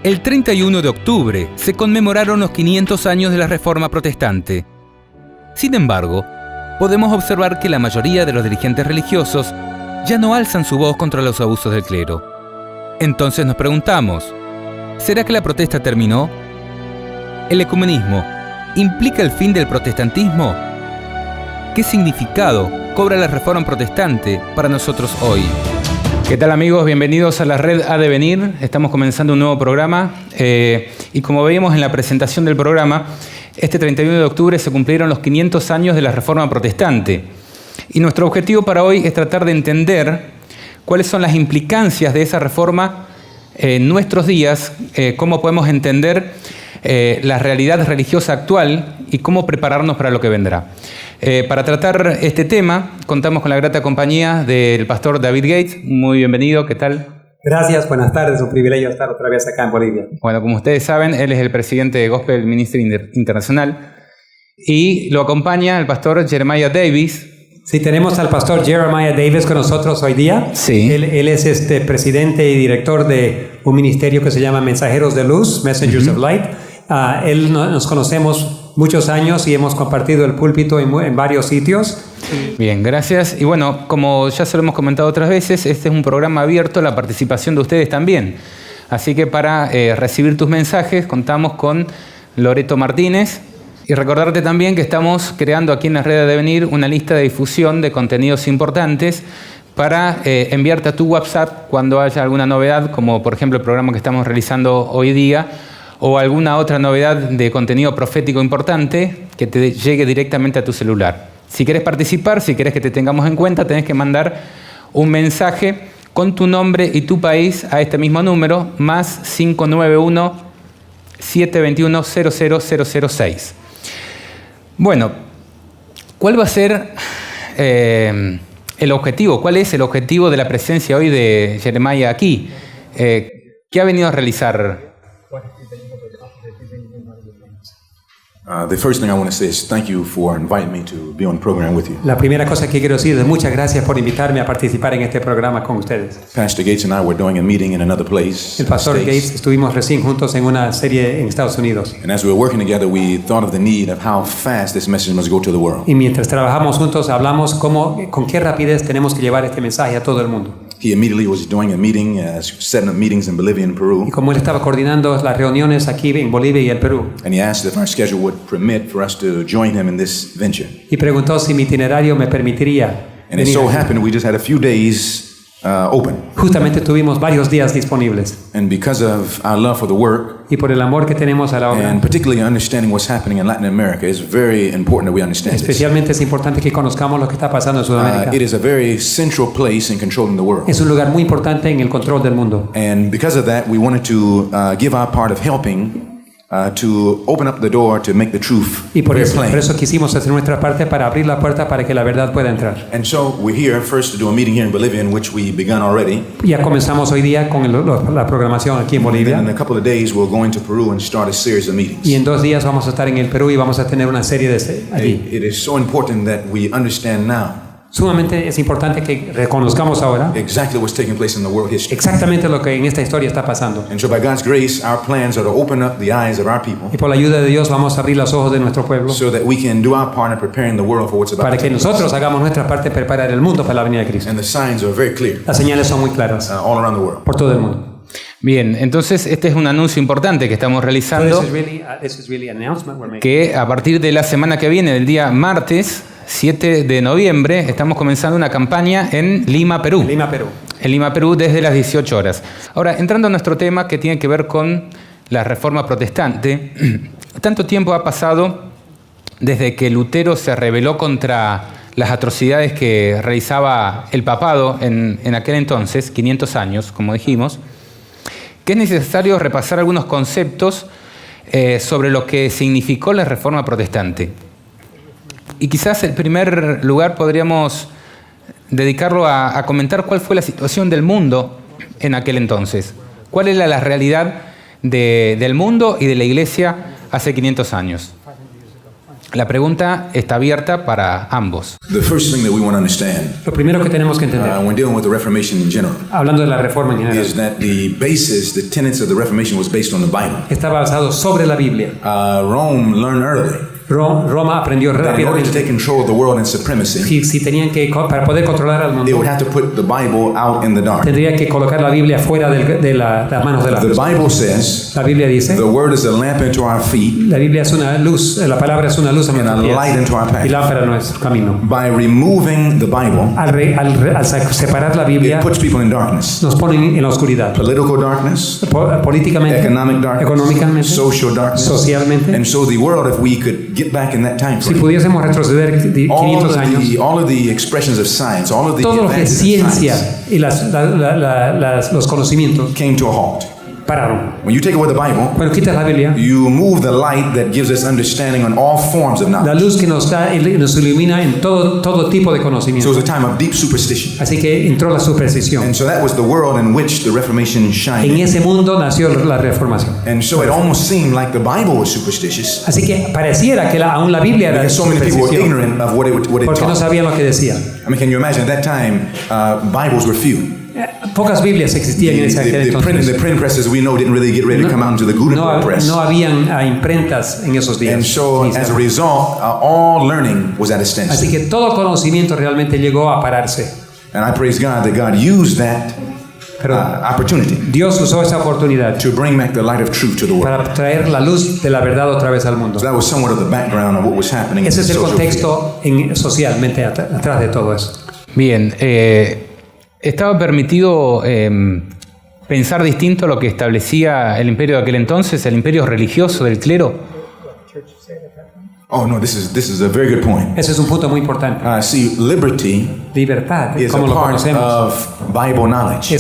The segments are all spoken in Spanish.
El 31 de octubre se conmemoraron los 500 años de la Reforma Protestante. Sin embargo, podemos observar que la mayoría de los dirigentes religiosos ya no alzan su voz contra los abusos del clero. Entonces nos preguntamos, ¿será que la protesta terminó? ¿El ecumenismo implica el fin del protestantismo? ¿Qué significado cobra la Reforma Protestante para nosotros hoy? ¿Qué tal, amigos? Bienvenidos a la Red A Devenir. Estamos comenzando un nuevo programa y como veíamos en la presentación del programa, este 31 de octubre se cumplieron los 500 años de la Reforma Protestante. Y nuestro objetivo para hoy es tratar de entender cuáles son las implicancias de esa reforma en nuestros días, cómo podemos entender la realidad religiosa actual y cómo prepararnos para lo que vendrá. Para tratar este tema, contamos con la grata compañía del pastor David Gates. Muy bienvenido, ¿qué tal? Gracias, buenas tardes, un privilegio estar otra vez acá en Bolivia. Bueno, como ustedes saben, él es el presidente de Gospel Ministry Internacional y lo acompaña el pastor Jeremiah Davis. Sí, tenemos al pastor Jeremiah Davis con nosotros hoy día. Sí. Él es presidente y director de un ministerio que se llama Mensajeros de Luz, Messengers of Light. Nos conocemos muchos años y hemos compartido el púlpito en varios sitios. Bien, gracias. Y bueno, como ya se lo hemos comentado otras veces, este es un programa abierto a la participación de ustedes también. Así que para recibir tus mensajes contamos con Loreto Martínez. Y recordarte también que estamos creando aquí en la Red de Devenir una lista de difusión de contenidos importantes para enviarte a tu WhatsApp cuando haya alguna novedad, como por ejemplo el programa que estamos realizando hoy día, o alguna otra novedad de contenido profético importante que te llegue directamente a tu celular. Si quieres participar, si quieres que te tengamos en cuenta, tenés que mandar un mensaje con tu nombre y tu país a este mismo número, más 591-721-00006. Bueno, ¿cuál va a ser el objetivo? ¿Cuál es el objetivo de la presencia hoy de Jeremiah aquí? ¿Qué ha venido a realizar? The first thing I want to say is thank you for inviting me to be on the program with you. La primera cosa que quiero decir es muchas gracias por invitarme a participar en este programa con ustedes. Pastor Gates and I were doing a meeting in another place. El pastor Gates estuvimos recién juntos en una serie en Estados Unidos. And as we were working together, we thought of the need of how fast this message must go to the world. Y mientras trabajamos juntos hablamos con qué rapidez tenemos que llevar este mensaje a todo el mundo. He immediately was doing a meeting, setting up meetings in Bolivia and Peru. Y como él estaba coordinando las reuniones aquí en Bolivia y el Perú. And he asked if our schedule would permit for us to join him in this venture. Y preguntó si mi itinerario me permitiría. And it so happened we just had a few days open. Justamente tuvimos varios días disponibles. And because of our love for the work, y por el amor que tenemos a la obra, and particularly understanding what's happening in Latin America, it's very important that we understand especialmente es importante que conozcamos lo que está pasando en Sudamérica. It is a very central place in controlling the world. Es un lugar muy importante en el control del mundo. And because of that, we wanted to give our part of helping to open up the door to make the truth very plain. Por eso quisimos hacer nuestra parte para abrir la puerta para que la verdad pueda entrar. And so we're here first to do a meeting here in Bolivia, in which we begun already. Ya comenzamos hoy día con la programación aquí en Bolivia. And in a couple of days we'll go into Peru and start a series of meetings. Y en 2 días vamos a estar en el Perú y vamos a tener una serie de allí. It is so important that we understand now. Sumamente es importante que reconozcamos ahora exactly what's taking place in the world history. Exactamente lo que en esta historia está pasando. And so by God's grace, our plans are to open up the eyes of our people. Y por la ayuda de Dios vamos a abrir los ojos de nuestro pueblo. So that we can do our part in preparing the world for what's about to take place. Para que nosotros hagamos nuestra parte en preparar el mundo para la venida de Cristo. And the signs are very clear. Las señales son muy claras. All around the world. Por todo el mundo. Bien, entonces este es un anuncio importante que estamos realizando, que a partir de la semana que viene, del día martes 7 de noviembre, estamos comenzando una campaña en Lima, Perú. En Lima, Perú, desde las 18 horas. Ahora, entrando a nuestro tema que tiene que ver con la Reforma Protestante, tanto tiempo ha pasado desde que Lutero se rebeló contra las atrocidades que realizaba el papado en aquel entonces, 500 años, como dijimos, que es necesario repasar algunos conceptos sobre lo que significó la Reforma Protestante. Y quizás el primer lugar podríamos dedicarlo a comentar cuál fue la situación del mundo en aquel entonces. ¿Cuál era la realidad del mundo y de la iglesia hace 500 años? La pregunta está abierta para ambos. The first thing that we want to understand Lo primero que tenemos que entender, when dealing with the Reformation in general hablando de la Reforma en general, is that the basis, the tenets of the Reformation was based on the Bible. está basado sobre la Biblia. Rome learned early Roma aprendió that in order to rápidamente take control of the world and supremacy, si tenían que, para poder controlar al they mundo, would have to put the Bible out in the dark. tendría que colocar la Biblia fuera de las manos de la The luz. Bible says La Biblia dice, the word is a lamp into our feet la Biblia es una luz, la palabra es una luz a and a nuestros light pies into our y path. lámpara a nuestro camino. By removing the Bible, Al separar la Biblia, it puts people in darkness. nos ponen en la oscuridad. Political darkness, Políticamente, economic darkness, económicamente, social darkness. socialmente. And so the world, if we could get back in that time Si frame, pudiésemos retroceder 500 años, all of the expressions of science, all of the todo lo que es advances of ciencia science y los conocimientos came to a halt. pararon. When you take away the Bible, Cuando quitas la Biblia, you move the light that gives us understanding on all forms of la knowledge. luz que nos da y nos ilumina en todo tipo de So conocimiento. it was a time of deep superstition. Así que entró la superstición. And so that was the world in which the Reformation En shined. ese mundo nació la Reformación. And so it almost seemed like the Bible was superstitious Así que pareciera que aún la Biblia era because so many people were superstición, ignorant of what it porque no taught. sabían lo que decía. I mean, can you imagine at that time, Bibles were few. Pocas Biblias existían en ese aquel The entonces. print presses we know didn't really get ready to come out into the Gutenberg press. No habían imprentas en esos días. And so, as a result, all learning was at a Así standstill. que todo conocimiento realmente llegó a pararse. And I praise God that God used that Pero opportunity Dios usó esa oportunidad to bring back the light of truth to the world. para traer la luz de la verdad otra vez al mundo. So that was somewhat of the background of what was happening. Ese es el in the social field. contexto socialmente atrás de todo eso. Bien, estaba permitido pensar distinto a lo que establecía el imperio de aquel entonces, el imperio religioso del clero. Oh no, this is a very good point. Ese es un punto muy importante. See, liberty Libertad, is a como lo part conocemos, of Bible knowledge.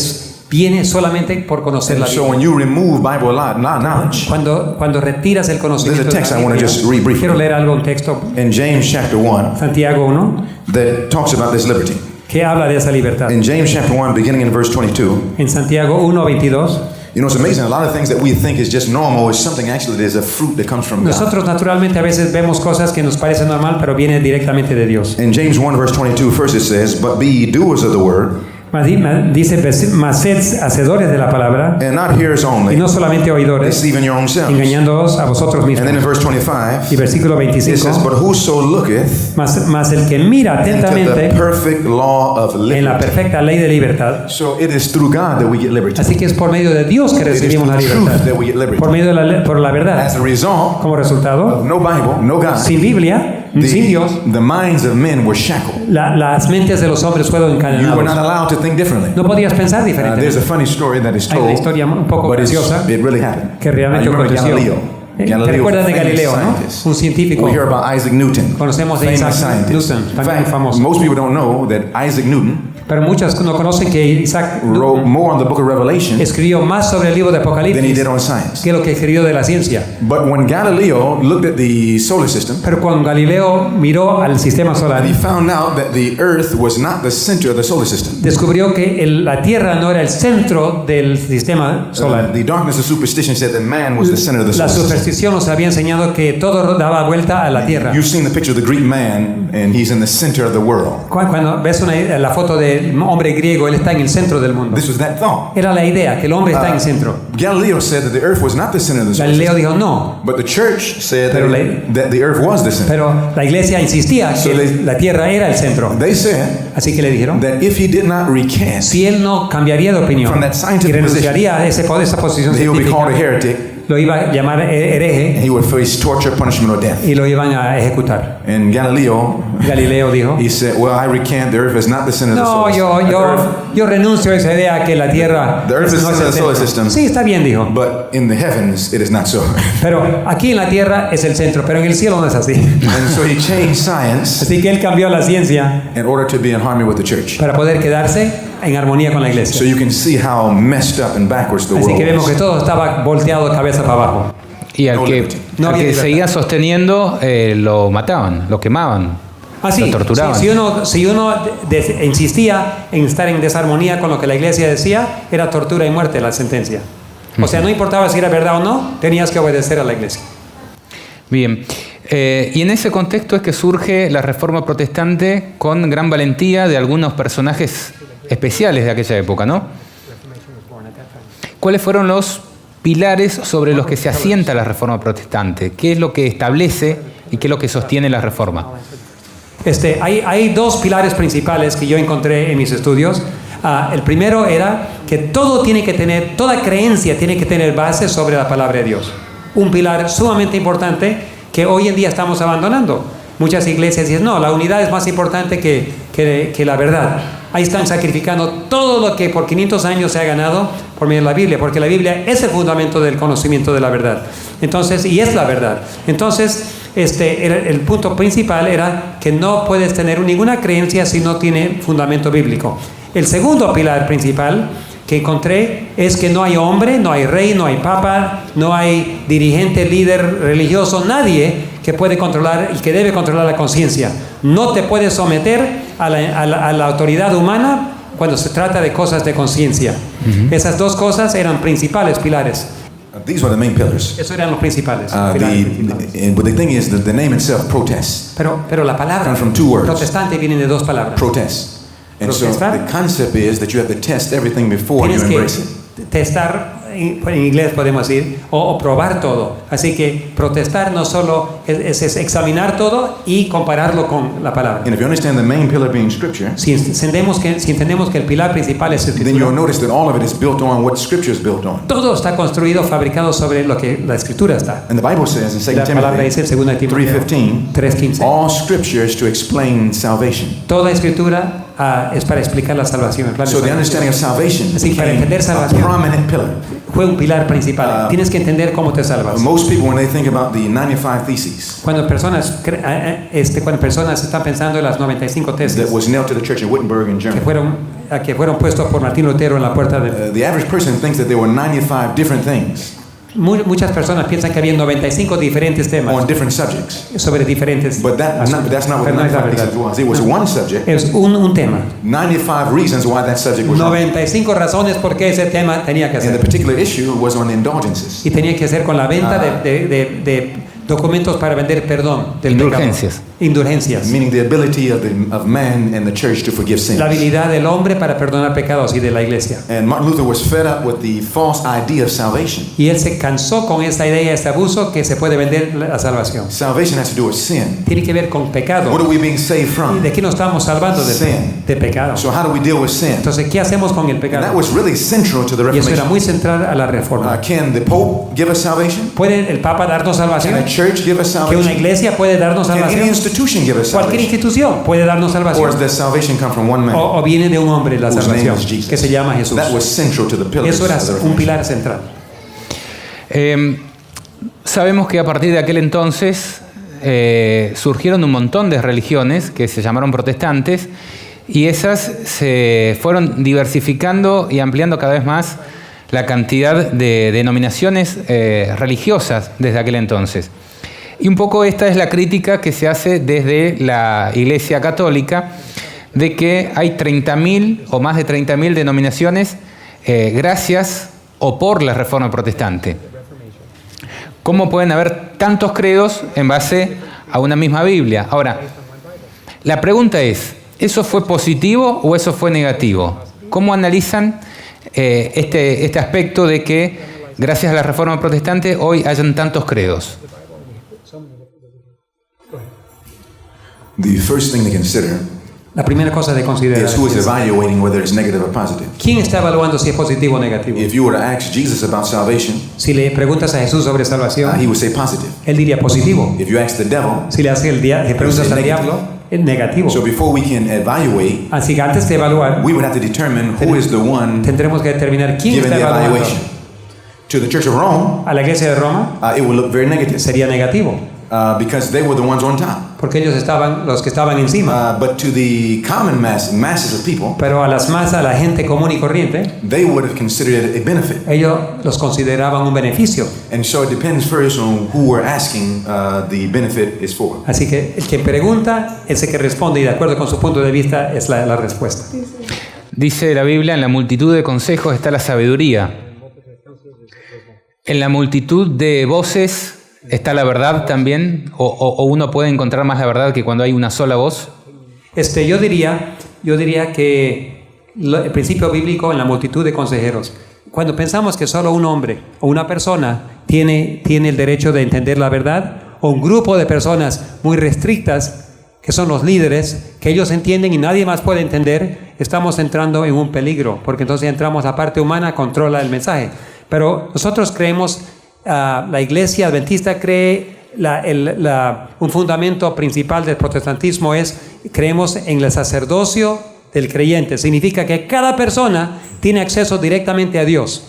viene solamente por conocer la And so Biblia. when you remove Bible knowledge, Cuando retiras el conocimiento There's a de text la I wanna Biblia, just read briefly. quiero leer algo, un texto, in James chapter 1, Santiago 1, that talks about this liberty. que habla de esa libertad. In James chapter 1, beginning in verse 22, En Santiago 1, 22, you know, it's amazing. A lot of things that we think is just normal is something actually that is a fruit that comes from God. nosotros naturalmente a veces vemos cosas que nos parecen normal, pero viene directamente de Dios. In James 1, verse 22, first it says, "But be ye doers of the word, Dice, mas sed hacedores de la palabra and not hearers y only, no solamente oidores, deceiving your own selves." engañándoos a vosotros And then in mismos. verse Y 25, versículo it says, 25, "But whoso looketh mas el que mira into the atentamente perfect law of en la liberty." perfecta ley de libertad. So it is through God that we get liberty. Así que es por medio de Dios que It is recibimos through la the truth libertad. that we get liberty. Por medio de por la verdad. As a result, Como resultado, no Bible, no God, sin Biblia, sin Dios, the minds of men were shackled. las mentes de los hombres fueron You were not encadenadas. allowed to think differently. No podías pensar diferente. There's a funny story that is Hay una told, historia un poco but graciosa it really happened. que realmente You remember aconteció. Galileo? ¿Te Galileo, recuerdas de famous Galileo, no? scientist. Un científico. We hear about Isaac Newton. Conocemos de famous Isaac scientist. Newton, In también fact, famoso. most people don't know that Isaac Newton Pero muchos no conocen que Isaac wrote more on the book of Revelation escribió más sobre el libro de than he Apocalipsis did on science. que lo que escribió de la ciencia. But when Galileo looked at the solar system, Pero cuando Galileo miró al sistema solar, he found out that the Earth was not the center of the solar system. descubrió que la Tierra no era el centro del sistema solar. The darkness of superstition said that man was the center of the La solar system. superstición nos había enseñado que todo daba vuelta a la Tierra. You've seen the picture of the Greek man, and he's in the center of the world. Cuando ves la foto del hombre griego, él está en el centro del mundo. This was that thought. Era la idea que el hombre está en el centro. Galileo said that the Earth was not the center of the solar Galileo system. dijo no, But the church said Pero that the Earth was the center. pero la iglesia insistía So que la Tierra era el centro. They said Así que le dijeron, that if he did not recant, si él no cambiaría de opinión From that scientific y renunciaría a esa posición he would be called a científica, heretic, lo iba a llamar hereje and he would face torture, punishment, or death. y lo iban a ejecutar. And Galileo, Galileo dijo, he said, "Well, I recant. The Earth is not the center of the no, solar system. yo renuncio a esa idea que la Tierra The Earth is no es the el solar centro. system. Sí, está bien, dijo. But in the heavens, it is not so." Pero aquí en la Tierra es el centro, pero en el cielo no es así. And so he changed science Así que él cambió la ciencia in order to be in harmony with the church. para poder quedarse en armonía con la So iglesia. you can see how messed up and backwards the Así world que vemos que was. todo estaba volteado de cabeza para abajo. Y al No que, liberty. No al había que libertad. seguía sosteniendo lo mataban, lo quemaban, Así, lo torturaban. si uno insistía en estar en desarmonía con lo que la iglesia decía, era tortura y muerte la sentencia. O sea, no importaba si era verdad o no, tenías que obedecer a la iglesia. Bien, Y en ese contexto es que surge la Reforma Protestante con gran valentía de algunos personajes especiales de aquella época, ¿no? ¿Cuáles fueron los pilares sobre los que se asienta la Reforma Protestante? ¿Qué es lo que establece y qué es lo que sostiene la Reforma? Hay dos pilares principales que yo encontré en mis estudios. El primero era que toda creencia tiene que tener base sobre la palabra de Dios. Un pilar sumamente importante que hoy en día estamos abandonando. Muchas iglesias dicen, no, la unidad es más importante que la verdad. Ahí están sacrificando todo lo que por 500 años se ha ganado por medio de la Biblia, porque la Biblia es el fundamento del conocimiento de la verdad. Entonces, y es la verdad. Entonces, el punto principal era que no puedes tener ninguna creencia si no tiene fundamento bíblico. El segundo pilar principal que encontré es que no hay hombre, no hay rey, no hay papa, no hay dirigente, líder religioso, nadie que puede controlar y que debe controlar la conciencia. No te puedes someter a la autoridad humana cuando se trata de cosas de conciencia. Esas dos cosas eran principales pilares. These were the main pillars. Esos eran los principales. But the thing is that the name itself, protest, pero la palabra comes from two words. protestante viene de dos palabras. Protest. And so Protestar. the concept is that you have to test everything before you Tienes embrace it. que testar, en inglés podemos decir, o probar todo. Así que protestar no solo es examinar todo y compararlo con la palabra. And if you understand the main pillar being Scripture, Si entendemos que el pilar principal es then you'll Escritura, notice that all of it is built on what Scripture is built on. todo está construido, fabricado sobre lo que la Escritura está. And the Bible says in 2 La palabra dice en 2 Timoteo 3:15, 3:15. all Scripture is to explain salvation. Toda Escritura es para explicar la salvación. El plan de So the salvación. understanding of salvation Así, para became entender a salvación. prominent pillar. Fue un pilar principal. Tienes que entender cómo te salvas. Most people, when they think about the 95 Theses Cuando personas están pensando en las 95 tesis that was nailed to the church in Wittenberg in Germany, que fueron puestos por Martín Lutero en la puerta de... the average person thinks that there were 95 different things Muchas personas piensan que había 95 diferentes temas on different subjects. sobre diferentes But that's not what Pero no es la 95 verdad. Theses was. It was one subject, Es un tema. 95 reasons why that subject was wrong. 95 razones por qué ese tema tenía que And the ser. particular issue was on indulgences. Y tenía que ser con la venta de documentos para vender perdón del Indulgencias. pecado. Indulgencias. Meaning the ability of man and the church to forgive sins. La habilidad del hombre para perdonar pecados y de la iglesia. And Martin Luther was fed up with the false idea of salvation. Y él se cansó con esta idea, este abuso que se puede vender la salvación. Salvation has to do with sin. Tiene que ver con pecado. What are we being saved ¿Y from? de qué nos estamos salvando? Sin. De pecado. So how do we deal with sin? Entonces, ¿qué hacemos con el And that pecado? was really central to the Y eso era Reformation. muy central a la reforma. Can the Pope give us salvation? ¿Puede el Papa darnos Can salvación? a church give us ¿Que una salvation? iglesia puede darnos Can any salvación? institution give us Cualquier salvation? institución puede darnos Or salvación. does that salvation come from one man? O viene de un hombre la Whose name salvación, is Jesus. que se llama Jesús. That was central to the pillars Eso era of the un Reformation. pilar central. Sabemos que a partir de aquel entonces surgieron un montón de religiones que se llamaron protestantes y esas se fueron diversificando y ampliando cada vez más la cantidad de denominaciones religiosas desde aquel entonces. Y un poco esta es la crítica que se hace desde la Iglesia Católica de que hay 30.000 o más de 30.000 denominaciones gracias o por la Reforma Protestante. ¿Cómo pueden haber tantos credos en base a una misma Biblia? Ahora, la pregunta es, ¿eso fue positivo o eso fue negativo? ¿Cómo analizan este aspecto de que gracias a la Reforma Protestante hoy hayan tantos credos? The first thing to consider La primera cosa de considerar is who is es evaluating whether it's negative or positive. quién está evaluando si es positivo o negativo. If you were to ask Jesus about salvation, Si le preguntas a Jesús sobre salvación, he would say positive. él diría positivo. If you ask the devil, Si le preguntas al diablo, es negativo. so before we can evaluate, Así que antes de evaluar, we would have to determine who is the one tendremos que determinar quién giving está the evaluando. evaluation. To the Church of Rome, A la iglesia de Roma it would look very negative sería negativo, because they were the ones on top. porque ellos estaban los que estaban encima. But to the common masses of people, Pero a las masas, a la gente común y corriente, they would have considered it a benefit. ellos los consideraban un beneficio. And so it depends first on who we're asking the benefit is for. Así que el que pregunta es el que responde y de acuerdo con su punto de vista es la respuesta. Dice la Biblia, en la multitud de consejos está la sabiduría. En la multitud de voces ¿Está la verdad también? ¿O uno puede encontrar más la verdad que cuando hay una sola voz? Yo diría que el principio bíblico en la multitud de consejeros. Cuando pensamos que solo un hombre o una persona tiene el derecho de entender la verdad, o un grupo de personas muy restrictas, que son los líderes, que ellos entienden y nadie más puede entender, estamos entrando en un peligro, porque entonces entramos a parte humana, controla el mensaje. Pero nosotros creemos, la Iglesia Adventista cree, un fundamento principal del protestantismo creemos en el sacerdocio del creyente. Significa que cada persona tiene acceso directamente a Dios.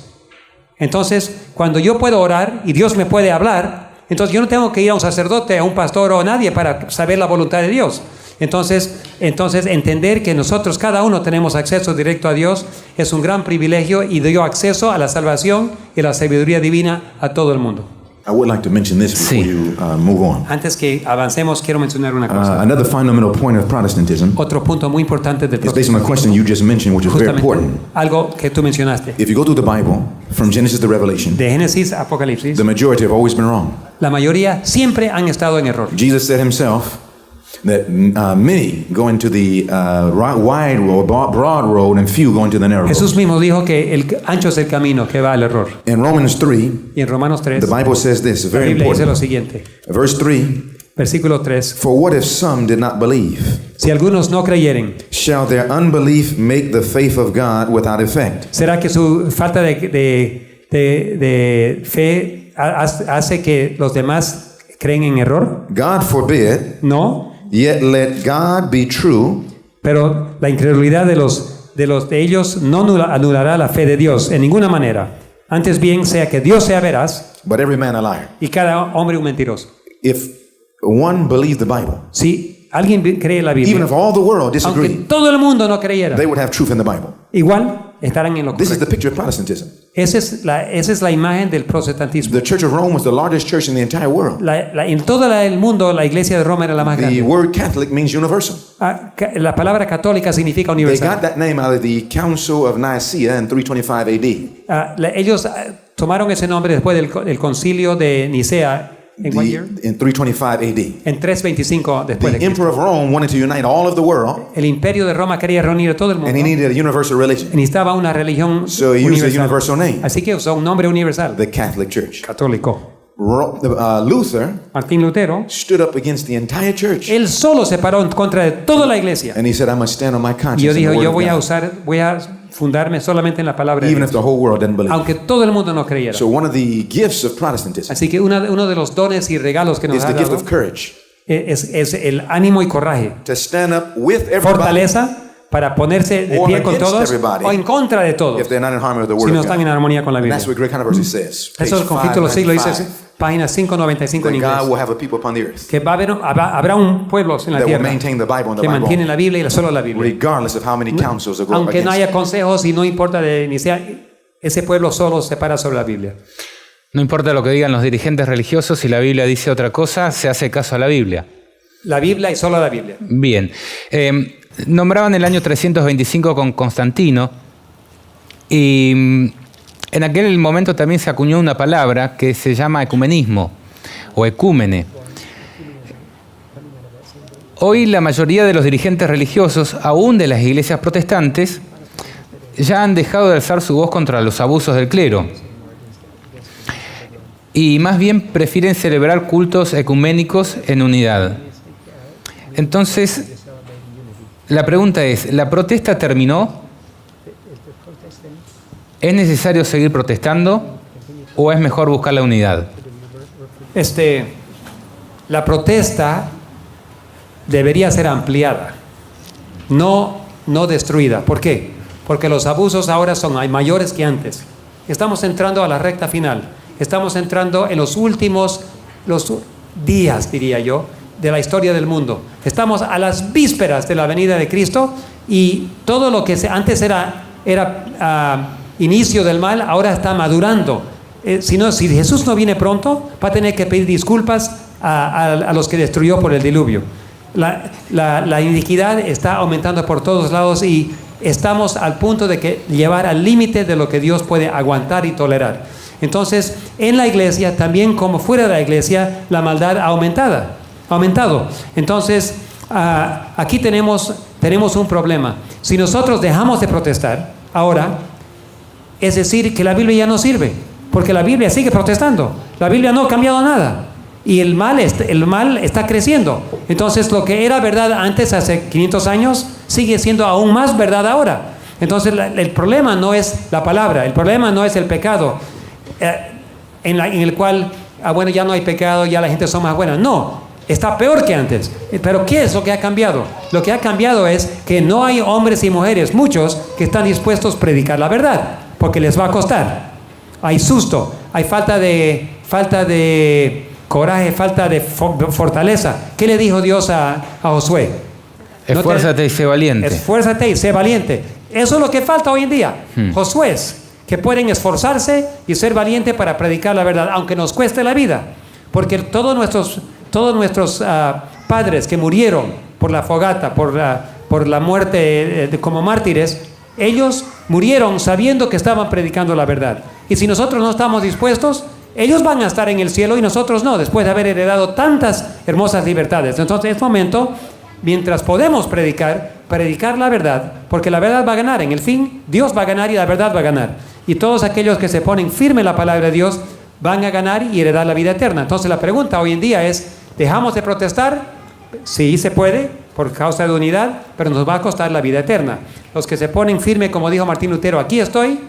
Entonces, cuando yo puedo orar y Dios me puede hablar, entonces yo no tengo que ir a un sacerdote, a un pastor o a nadie para saber la voluntad de Dios. Entonces entender que nosotros cada uno tenemos acceso directo a Dios es un gran privilegio y dio acceso a la salvación y la sabiduría divina a todo el mundo. I would like to mention this before you move on. Antes que avancemos, quiero mencionar una cosa. Another fundamental point of Protestantism Otro punto muy importante del is based on a protestantismo. question you just mentioned, which is very Justamente important. algo que tú mencionaste. If you go through the Bible, from Genesis to Revelation, De Génesis a Apocalipsis, the majority have always been wrong. la mayoría siempre han estado en error. Jesus said himself that many go into the wide road, broad road, and few go into the narrow road. Jesús mismo dijo que el ancho es el camino que va al error. In Romans 3, Y en Romanos 3, the Bible says this, la very Biblia dice lo important. siguiente. Verse 3, Versículo 3. for what if some did not believe? Si algunos no creyeren, Shall their unbelief make the faith of God without effect? ¿será que su falta de fe hace que los demás creen en error? God forbid, No, yet let God be true, pero la incredulidad de ellos no anulará la fe de Dios en ninguna manera. Antes bien, sea que Dios sea veraz but every man a liar. y cada hombre un mentiroso. If one believed the Bible, Si alguien cree la even Biblia, if all the world aunque disagreed, todo el mundo no creyera, they would have truth in the Bible. igual estarán en lo This is correcto. the picture of Protestantism. Esa es la imagen del protestantismo. The Church of Rome was the largest church in the entire world. En todo el mundo, la iglesia de Roma era la más The grande. word Catholic means universal. La palabra católica significa They got universal. that name out of the Council of Nicaea in 325 AD. Ellos tomaron ese nombre después del concilio de Nicea. ¿En what year? In 325 AD. En 325 después de The Cristo. Emperor of Rome wanted to unite all of the world, El imperio de Roma quería reunir a todo el and mundo. he needed a universal religion. Necesitaba una religión So he used a universal. universal name, Así que usó un nombre universal. the Catholic Church. Católico. Luther Martín Lutero, stood up against the entire church, él solo se paró en contra de toda la iglesia. and he said, I must stand on my Y yo conscience and the dijo, word yo of voy a fundarme solamente en la palabra de God, even if Dios, the whole world didn't believe. aunque todo el mundo no creyera. So one of the gifts of Protestantism Así que uno de los dones y regalos que nos is ha the gift dado of courage, es el ánimo y coraje, to stand up with everybody fortaleza para ponerse de Or pie con against todos everybody o en contra de todos if they're not in harmony with the si word no of están God. en armonía con la And Biblia. that's what Great Controversy says. Eso es el conflicto de los siglos, dice 595, página 595 en that God inglés, will have a people upon the earth que habrá un pueblo en la that will tierra maintain the Bible and the que mantiene Bible la Biblia y solo la Biblia. regardless of how many councils that go up Aunque no against haya it. consejos y no importa ni sea, ese pueblo solo se para sobre la Biblia. No importa lo que digan los dirigentes religiosos, si la Biblia dice otra cosa, se hace caso a la Biblia. La Biblia y solo la Biblia. Bien. Nombraban el año 325 con Constantino y en aquel momento también se acuñó una palabra que se llama ecumenismo o ecúmene. Hoy la mayoría de los dirigentes religiosos, aún de las iglesias protestantes, ya han dejado de alzar su voz contra los abusos del clero y más bien prefieren celebrar cultos ecuménicos en unidad. Entonces, la pregunta es, ¿la protesta terminó? ¿Es necesario seguir protestando o es mejor buscar la unidad? La protesta debería ser ampliada, no destruida. ¿Por qué? Porque los abusos ahora hay mayores que antes. Estamos entrando a la recta final. Estamos entrando en los últimos días, diría yo, de la historia del mundo. Estamos a las vísperas de la venida de Cristo y todo lo que antes era inicio del mal, ahora está madurando. Si Jesús no viene pronto, va a tener que pedir disculpas a los que destruyó por el diluvio. La iniquidad está aumentando por todos lados y estamos al punto de llevar al límite de lo que Dios puede aguantar y tolerar. Entonces, en la iglesia, también como fuera de la iglesia, la maldad ha aumentado. Entonces, aquí tenemos un problema. Si nosotros dejamos de protestar ahora, es decir, que la Biblia ya no sirve, porque la Biblia sigue protestando. La Biblia no ha cambiado nada. Y el mal está creciendo. Entonces, lo que era verdad antes, hace 500 años, sigue siendo aún más verdad ahora. Entonces, el problema no es la palabra, el problema no es el pecado, en el cual, bueno, ya no hay pecado, ya la gente son más buena. No, está peor que antes. Pero ¿qué es lo que ha cambiado? Lo que ha cambiado es que no hay hombres y mujeres, muchos, que están dispuestos a predicar la verdad, porque les va a costar. Hay susto, hay falta de coraje, falta de fortaleza. ¿Qué le dijo Dios a Josué? Esfuérzate y sé valiente. Esfuérzate y sé valiente. Eso es lo que falta hoy en día. Josué, que pueden esforzarse y ser valientes para predicar la verdad, aunque nos cueste la vida. Porque todos nuestros padres que murieron por la fogata, por la muerte como mártires, ellos murieron sabiendo que estaban predicando la verdad. Y si nosotros no estamos dispuestos, ellos van a estar en el cielo y nosotros no, después de haber heredado tantas hermosas libertades. Entonces, en este momento, mientras podemos predicar la verdad, porque la verdad va a ganar. En el fin, Dios va a ganar y la verdad va a ganar. Y todos aquellos que se ponen firme en la palabra de Dios van a ganar y heredar la vida eterna. Entonces, la pregunta hoy en día es, ¿dejamos de protestar? Sí, se puede, por causa de unidad, pero nos va a costar la vida eterna. Los que se ponen firme, como dijo Martín Lutero, aquí estoy,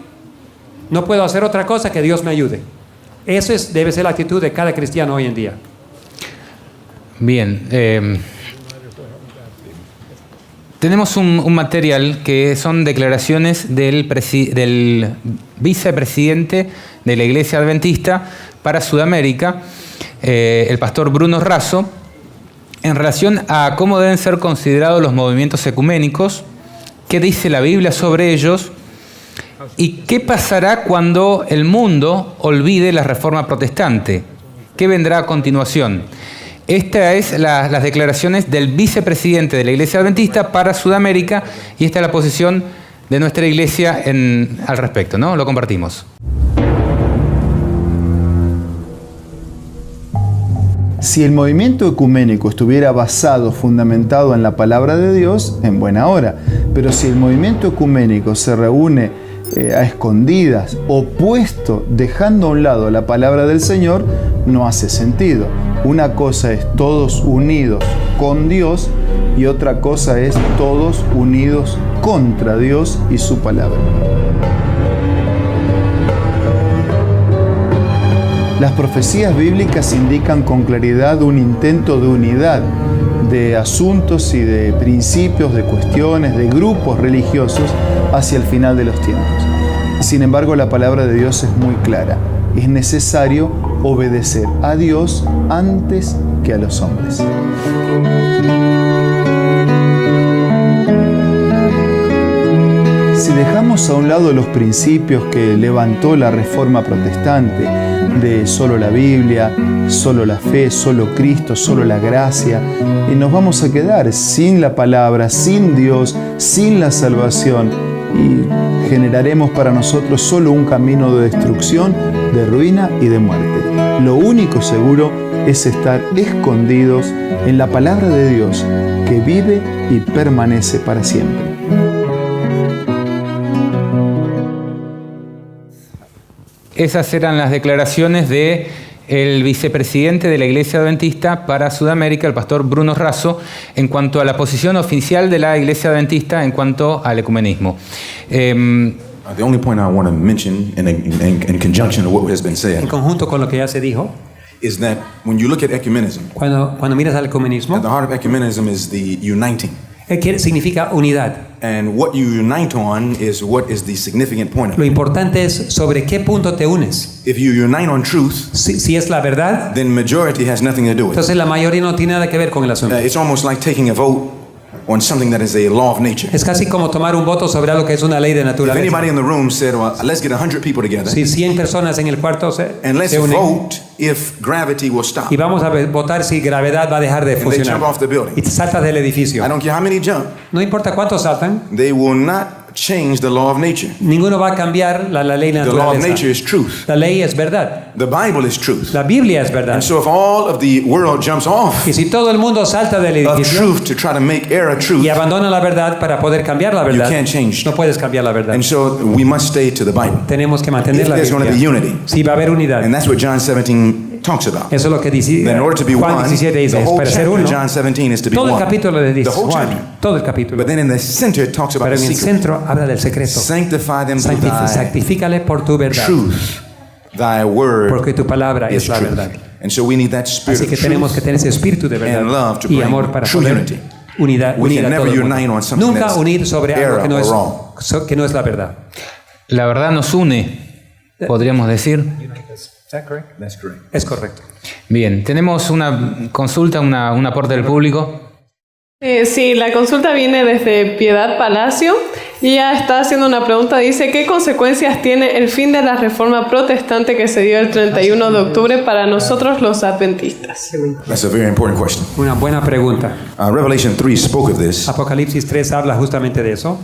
no puedo hacer otra cosa que Dios me ayude. Eso debe ser la actitud de cada cristiano hoy en día. Bien. Tenemos un material que son declaraciones del vicepresidente de la Iglesia Adventista para Sudamérica, el pastor Bruno Razo, en relación a cómo deben ser considerados los movimientos ecuménicos, qué dice la Biblia sobre ellos y qué pasará cuando el mundo olvide la reforma protestante. ¿Qué vendrá a continuación? Estas es las declaraciones del vicepresidente de la Iglesia Adventista para Sudamérica y esta es la posición de nuestra iglesia al respecto, ¿no? Lo compartimos. Si el movimiento ecuménico estuviera basado, fundamentado en la palabra de Dios, en buena hora. Pero si el movimiento ecuménico se reúne a escondidas, opuesto, dejando a un lado la palabra del Señor, no hace sentido. Una cosa es todos unidos con Dios y otra cosa es todos unidos contra Dios y su palabra. Las profecías bíblicas indican con claridad un intento de unidad de asuntos y de principios, de cuestiones, de grupos religiosos hacia el final de los tiempos. Sin embargo, la palabra de Dios es muy clara. Es necesario obedecer a Dios antes que a los hombres. Si dejamos a un lado los principios que levantó la Reforma Protestante, de solo la Biblia, solo la fe, solo Cristo, solo la gracia, y nos vamos a quedar sin la palabra, sin Dios, sin la salvación, y generaremos para nosotros solo un camino de destrucción, de ruina y de muerte. Lo único seguro es estar escondidos en la palabra de Dios, que vive y permanece para siempre. Esas eran las declaraciones del vicepresidente de la Iglesia Adventista para Sudamérica, el pastor Bruno Razo, en cuanto a la posición oficial de la Iglesia Adventista en cuanto al ecumenismo. The only point I want to mention in conjunction to what has been said En conjunto con lo que ya se dijo, is that when you look at ecumenism, cuando miras al ecumenismo, at the heart of ecumenism is the uniting. Significa unidad. And what you unite on is what is the significant point of Lo it. importante es sobre qué punto te unes. If you unite on truth, Si es la verdad, then majority has nothing to do with it. entonces la mayoría no tiene nada que ver con el asunto. It's almost like taking a vote on something that is a law of nature. Es casi como tomar un voto sobre algo que es una ley de If naturaleza. anybody in the room said, well, let's get 100 people together Si 100 personas en el cuarto and let's se unen vote if gravity will stop. y vamos a votar si gravedad va a dejar de And they funcionar jump off the building. y saltas del edificio. I don't care how many jump, No importa cuántos saltan, they will not change the law of nature. Ninguno va a cambiar la ley de la The law of naturaleza. nature is truth. La ley es verdad. The Bible is truth. La Biblia es verdad. And so if all of the world jumps off Y si todo el mundo salta del of edificio truth to try to make error truth, y abandona la verdad para poder cambiar la verdad, can't change. no puedes cambiar la verdad. and so we must stay to the Bible. Tenemos que mantener If la there's going to be Biblia. unity, Sí, va a haber unidad. and that's what John 17 talks about. Eso es lo que dice Then in order to be Juan one, 17 dice, the whole para ser chapter uno. of John 17 is to be Todo el one. capítulo le dice The whole Juan, chapter. todo el capítulo. But then in the center it talks about Pero the en el secret. centro habla del secreto. Sanctify them through thy Santifícale por tu verdad, truth. Thy word porque tu palabra is es la truth. verdad. And so we need that spirit Así que of tenemos que truth. tener ese espíritu de verdad and love to y bring amor para true poder unity. unir We a can todo never el mundo. unite on something Nunca that's unir sobre algo error que no, or es, wrong. que no es la verdad. La verdad nos une, podríamos decir. That's correct. Es correcto. Bien, tenemos una consulta, un aporte del público. Sí, la consulta viene desde Piedad Palacio y ella está haciendo una pregunta. Dice, ¿qué consecuencias tiene el fin de la reforma protestante que se dio el 31 de octubre para nosotros los adventistas? That's a very important question. Una buena pregunta. Revelation 3 spoke of this, Apocalipsis 3 habla justamente de eso.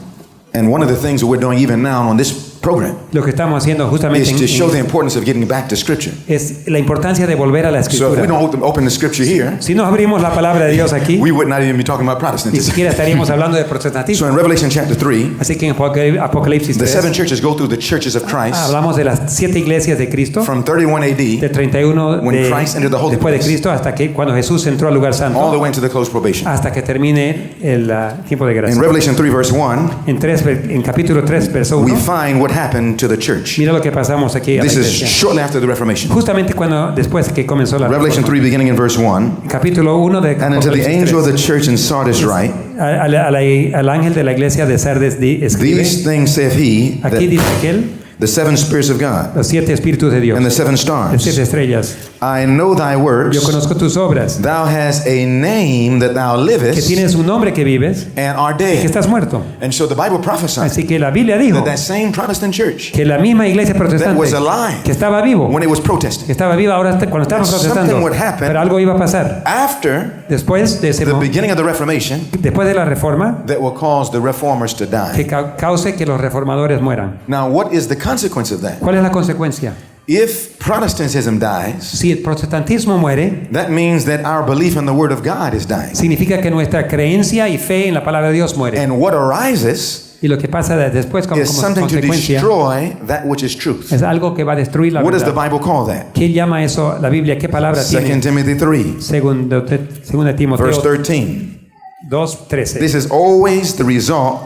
and one of the things that we're doing even now on this program Lo que estamos haciendo justamente is to show the importance of getting back to Scripture. es la importancia de volver a la So if escritura. we don't open the Scripture here, Si no abrimos la palabra de Dios aquí, we would not even be talking about ni Protestantism. siquiera estaríamos hablando de So protestantismo. in Revelation chapter 3, Así que en Apocalipsis the 3 seven churches go through the churches of Christ hablamos de las 7 iglesias de Cristo, from 31 de AD 31 when Christ entered the holy después de place, Cristo hasta que cuando Jesús entró al lugar all the santo, way into the closed probation. hasta que termine el tiempo de In gracia. Revelation 3 verse 1, En capítulo 3, verso we 1, find what happened to the church. mira lo que pasamos aquí a la This is iglesia. shortly after the Reformation. Justamente después que comenzó la Revelation reforma. 3 beginning in verse 1, Capítulo 1 de and unto the Apocalipsis angel of 3. the church in Sardis write, Al ángel de la iglesia de Sardes escribe, these things saith he, aquí that dice que él, the seven spirits of God, los 7 espíritus de Dios, and the 7 las 7 stars. estrellas. I know thy Yo works, conozco tus obras, thou hast a name that thou que livest, tienes un nombre que vives, and art que dead. estás muerto. And so the Bible prophesied Así que la Biblia dijo that same Protestant church, que la misma iglesia that protestante was alive que estaba vivo, when it was que protesting, estaba viva ahora cuando estaban Something protestando, would happen pero algo iba a pasar after después de ese the beginning of the Reformation, después de la reforma that will cause the reformers to que die. cause que los reformadores mueran. Now, what is the consequence of that? ¿Cuál es la consecuencia? If Protestantism dies, Si el protestantismo muere, that means that our belief in the Word of God is dying. significa que nuestra creencia y fe en la palabra de Dios muere. And what arises Y lo que pasa después como is something to consecuencia destroy that which is truth. es algo que va a destruir la What does the verdad. Bible call that? ¿Quién llama eso la Biblia? ¿Qué palabra 2 tiene? Timothy 3, Segunda verse Timoteo 13. 2:13. This is always the result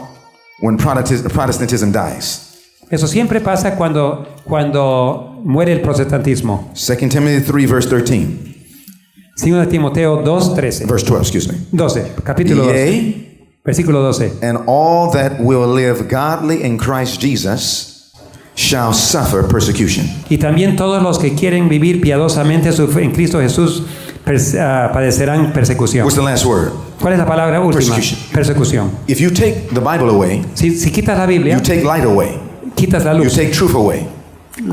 when Protestantism dies. Eso siempre pasa cuando muere el protestantismo. 2 Timothy 3, verse 13. Segunda Timoteo 2:13. Verse 12, excuse me. 12, capítulo 12, Yea, versículo 12. and all that will live godly in Christ Jesus shall suffer persecution. Y también todos los que quieren vivir piadosamente en Cristo Jesús padecerán persecución. What's the last word? ¿Cuál es la palabra última? Persecution. Persecución. If you take the Bible away, Si quitas la Biblia, you take light away, quitas la you luz, take truth away,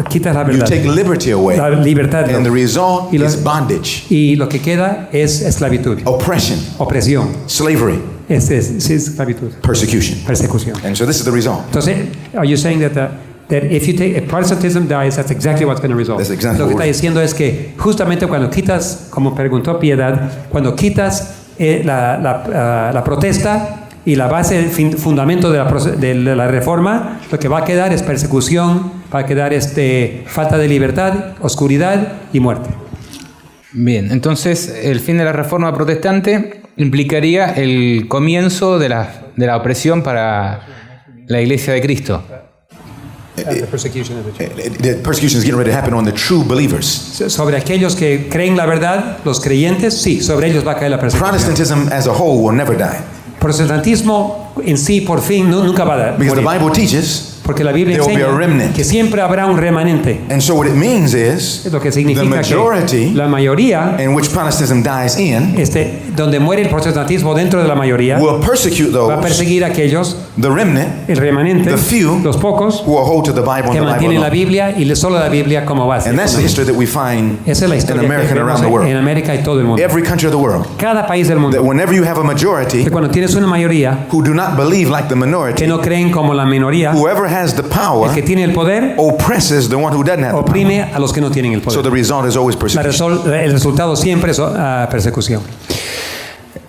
quitas la you verdad, take liberty away, la libertad, and the result y lo- is bondage, y lo que queda es esclavitud, oppression, opresión. slavery, Es esclavitud, persecution. persecución. And so this is the result. Entonces, are you saying that if Protestantism dies, that's exactly what's going to result? That's exactly Lo que what está diciendo es que justamente cuando quitas, como preguntó Piedad, cuando quitas la protesta y la base, el fundamento de la reforma, lo que va a quedar es persecución, va a quedar falta de libertad, oscuridad y muerte. Bien, entonces el fin de la reforma protestante implicaría el comienzo de la opresión para la Iglesia de Cristo. The persecution is getting ready to happen on the true believers. Sobre aquellos que creen la verdad, los creyentes, sí, sobre ellos va a caer la persecución. Protestantism as a whole will never die. Protestantismo en sí, por fin, nunca va a Because the morir. Bible teaches Porque la Biblia there will be a enseña remnant. que siempre habrá un remanente. And so what it means is Lo que the significa que majority la mayoría, in which Protestantism dies in donde muere el protestantismo dentro de la mayoría, will persecute va a those, perseguir a aquellos, the remnant, el remanente, the few, los pocos, who will hold to the Bible que and the Bible mantienen la alone. Biblia y solo la Biblia como base. And that's the history that we find Esa es la in historia America que and vemos around the en world. América y todo el mundo. Every country of the world. Cada país del That mundo. whenever you have a majority Que cuando tienes una mayoría who do not believe like the que minority, no creen como la minoría, whoever has the power el que tiene el poder oppresses the one who doesn't have the power. oprime a los que no tienen el So poder. the result is always persecution. El resultado siempre es persecución.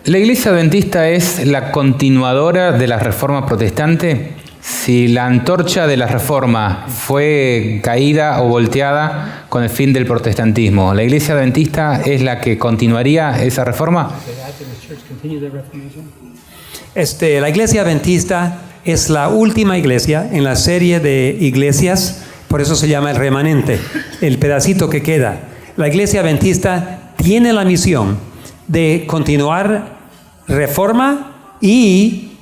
¿La Iglesia Adventista es la continuadora de la Reforma Protestante? Si la antorcha de la Reforma fue caída o volteada con el fin del protestantismo, ¿la Iglesia Adventista es la que continuaría esa reforma? La Iglesia Adventista es la última iglesia en la serie de iglesias, por eso se llama el remanente, el pedacito que queda. La Iglesia Adventista tiene la misión de continuar reforma y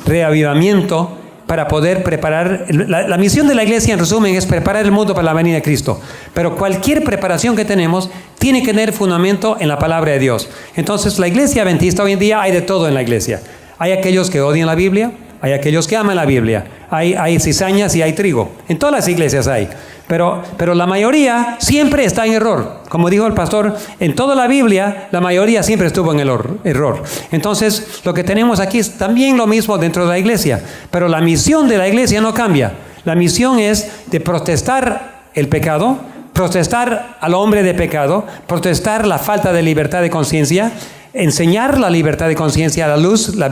reavivamiento para poder preparar. La misión de la iglesia, en resumen, es preparar el mundo para la venida de Cristo. Pero cualquier preparación que tenemos tiene que tener fundamento en la palabra de Dios. Entonces, la Iglesia Adventista, hoy en día hay de todo en la iglesia. Hay aquellos que odian la Biblia, hay aquellos que aman la Biblia, hay cizañas y hay trigo. En todas las iglesias hay. Pero la mayoría siempre está en error. Como dijo el pastor, en toda la Biblia, la mayoría siempre estuvo en el error. Entonces, lo que tenemos aquí es también lo mismo dentro de la iglesia. Pero la misión de la iglesia no cambia. La misión es de protestar el pecado, protestar al hombre de pecado, protestar la falta de libertad de conciencia, enseñar la libertad de conciencia a la luz, las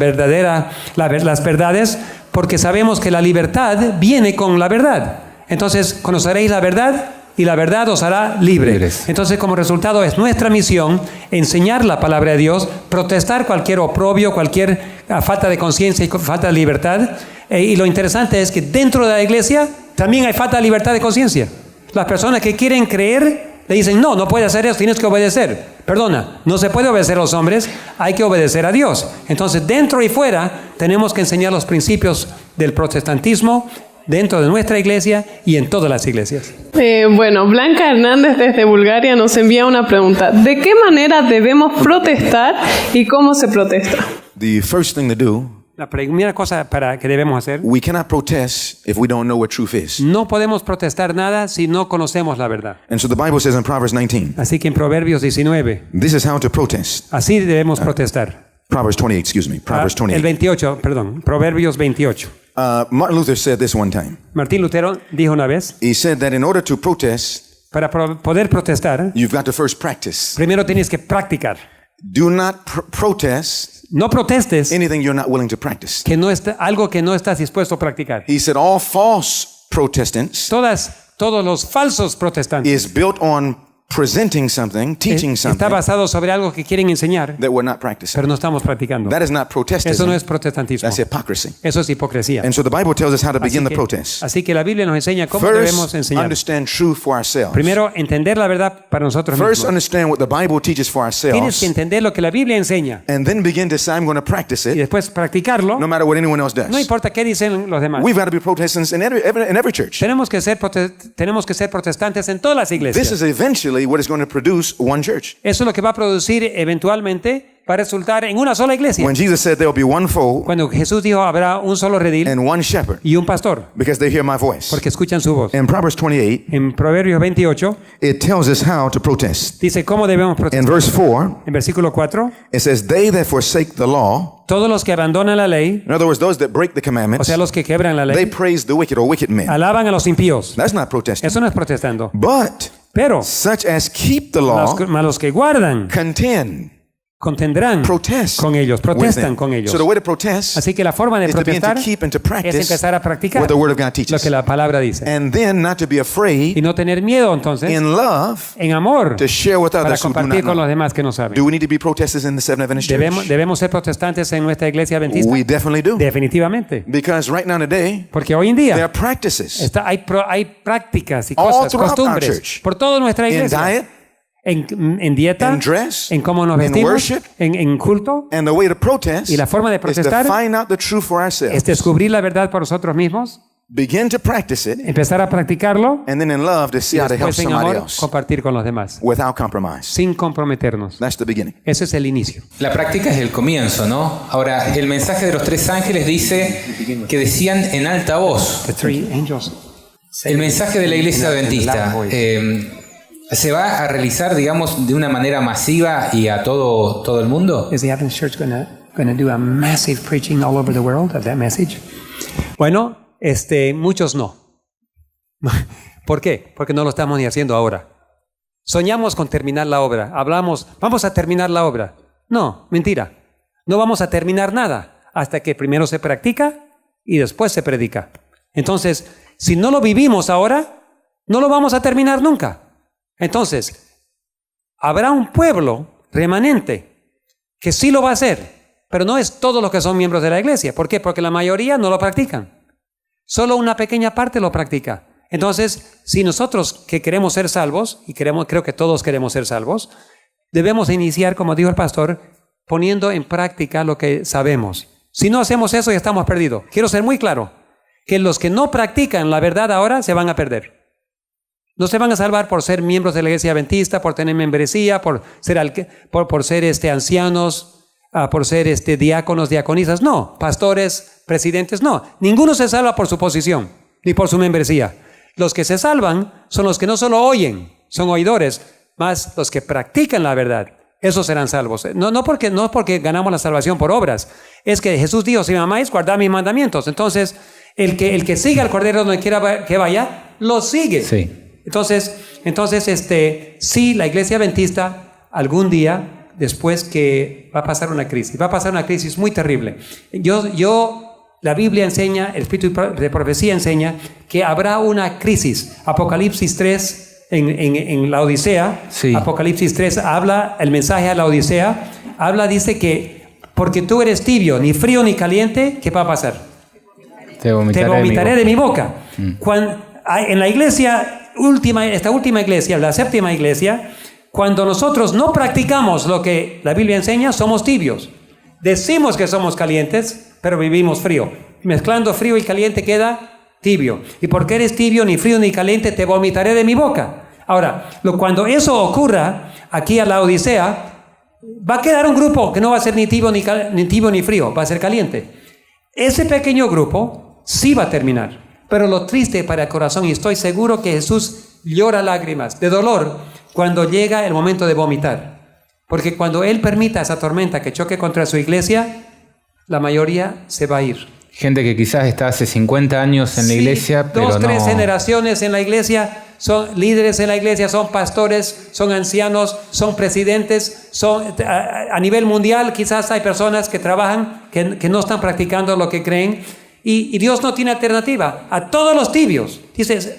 verdades, porque sabemos que la libertad viene con la verdad. Entonces, conoceréis la verdad y la verdad os hará libres. Entonces, como resultado, es nuestra misión enseñar la palabra de Dios, protestar cualquier oprobio, cualquier falta de conciencia y falta de libertad. Y lo interesante es que dentro de la iglesia también hay falta de libertad de conciencia. Las personas que quieren creer le dicen, no puedes hacer eso, tienes que obedecer. Perdona, no se puede obedecer a los hombres, hay que obedecer a Dios. Entonces, dentro y fuera, tenemos que enseñar los principios del protestantismo dentro de nuestra iglesia y en todas las iglesias. Bueno, Blanca Hernández desde Bulgaria nos envía una pregunta. ¿De qué manera debemos protestar y cómo se protesta? The first thing to do, La primera cosa que debemos hacer, we cannot protest if we don't know what truth is. no podemos protestar nada si no conocemos la verdad. And so the Bible says in Proverbs 19, Así que en Proverbios 19, this is how to protest. así debemos protestar. Proverbs 28, excuse me. Proverbs El 28. 28, perdón, Proverbios 28. Martin Luther said this one time. Martín Lutero dijo una vez, He said that in order to protest, para poder protestar, you've got to first practice. primero tienes que practicar. Do not protest No protestes anything you're not willing to practice. algo que no estás dispuesto a practicar. He said all false Protestants Todos los falsos protestantes is built on presenting something, teaching está something basado sobre algo que quieren enseñar, that we're not practicing. pero no estamos practicando. That is not Eso no Protestantism. es protestantismo. That's hypocrisy. Eso es hipocresía. And so the Bible tells us how to begin the protest. Así que la Biblia nos enseña cómo debemos First, enseñar. understand truth for ourselves. Primero, entender la verdad para nosotros First, mismos. understand what the Bible teaches for Tienes que ourselves, entender lo que la Biblia enseña and then begin to say, I'm going to practice y it, después practicarlo. no matter what anyone else No does. importa qué dicen los demás. We've got to be Protestants in every church. Tenemos que ser protestantes en todas las This iglesias. is eventually what is going to produce one church. Eso es lo que va a producir eventualmente, va a resultar en una sola iglesia. When Jesus said there will be one fold Cuando Jesús dijo habrá un solo redil and one shepherd, y un pastor, because they hear my voice. porque escuchan su voz. In Proverbs 28, En Proverbios 28 it tells us how to protest. dice cómo debemos In protestar. verse 4, En versículo 4, it says, they that forsake the law, todos los que abandonan la ley, in other words, those that break the o commandments, sea, los que quebran la they ley, praise the wicked or wicked men. alaban a los impíos. That's not protesting. Eso no es protestando. But Pero such as keep the law los que guardan contendrán protest con ellos, with protestan them. con ellos. So the way to protest Así que la forma de is to begin to protestar keep and to es practice empezar a practicar what the Word of God lo teaches. que la palabra dice. And then not to be Y afraid no tener miedo entonces, in love en amor, to share with para others who do compartir not con los know. demás que no saben. Do we need to be protesters in the Seventh Adventist Church? ¿Debemos ser protestantes en nuestra iglesia adventista? We definitely do. Definitivamente. Because right now today, Porque hoy en there are día practices hay prácticas y all cosas, throughout our costumbres church. por toda nuestra in iglesia. diet, En dieta, in dress, en cómo nos in vestimos, worship. en culto. And the way to protest Y la forma de is to protestar find out the truth for ourselves. Es descubrir la verdad por nosotros mismos. begin to practice it, empezar a practicarlo and then in love to see y how to help después en somebody amor else compartir con los demás, without compromise. sin comprometernos. That's the beginning. Ese es el inicio. La práctica es el comienzo, ¿no? Ahora, el mensaje de los 3 ángeles dice que decían en alta voz. The three angels. El mensaje de la iglesia adventista ¿se va a realizar, digamos, de una manera masiva y a todo el mundo? Is the Adventist Church going to do a massive preaching all over the world of that message? Bueno, muchos no. ¿Por qué? Porque no lo estamos ni haciendo ahora. Soñamos con terminar la obra. Hablamos, vamos a terminar la obra. No, mentira. No vamos a terminar nada hasta que primero se practica y después se predica. Entonces, si no lo vivimos ahora, no lo vamos a terminar nunca. Entonces, habrá un pueblo remanente que sí lo va a hacer, pero no es todos los que son miembros de la iglesia. ¿Por qué? Porque la mayoría no lo practican. Solo una pequeña parte lo practica. Entonces, si nosotros que queremos ser salvos, y creo que todos queremos ser salvos, debemos iniciar, como dijo el pastor, poniendo en práctica lo que sabemos. Si no hacemos eso, ya estamos perdidos. Quiero ser muy claro, que los que no practican la verdad ahora se van a perder. No se van a salvar por ser miembros de la iglesia adventista, por tener membresía, por ser ancianos, por ser diáconos, diaconisas. No, pastores, presidentes, no. Ninguno se salva por su posición, ni por su membresía. Los que se salvan son los que no solo oyen, son oidores, más los que practican la verdad. Esos serán salvos. No porque ganamos la salvación por obras. Es que Jesús dijo, si me amáis, guardad mis mandamientos. Entonces, el que siga al Cordero donde quiera que vaya, lo sigue. Sí. Entonces, sí, la iglesia adventista algún día, después que va a pasar una crisis muy terrible. La Biblia enseña, el Espíritu de Profecía enseña que habrá una crisis. Apocalipsis 3 en la Odisea, sí. Apocalipsis 3 habla, el mensaje a la Odisea, dice que porque tú eres tibio, ni frío ni caliente, ¿qué va a pasar? Te vomitaré de mi boca. En la iglesia esta última iglesia, la séptima iglesia, cuando nosotros no practicamos lo que la Biblia enseña, somos tibios. Decimos que somos calientes, pero vivimos frío. Mezclando frío y caliente queda tibio. Y porque eres tibio, ni frío ni caliente, te vomitaré de mi boca. Ahora, cuando eso ocurra aquí a la Odisea, va a quedar un grupo que no va a ser ni tibio ni frío, va a ser caliente. Ese pequeño grupo sí va a terminar. Pero lo triste para el corazón, y estoy seguro que Jesús llora lágrimas de dolor cuando llega el momento de vomitar. Porque cuando Él permita esa tormenta que choque contra su iglesia, la mayoría se va a ir. Gente que quizás está hace 50 años en la iglesia, pero 2, 3 generaciones en la iglesia, son líderes en la iglesia, son pastores, son ancianos, son presidentes, a nivel mundial quizás hay personas que trabajan, que no están practicando lo que creen. Y Dios no tiene alternativa. A todos los tibios, dices,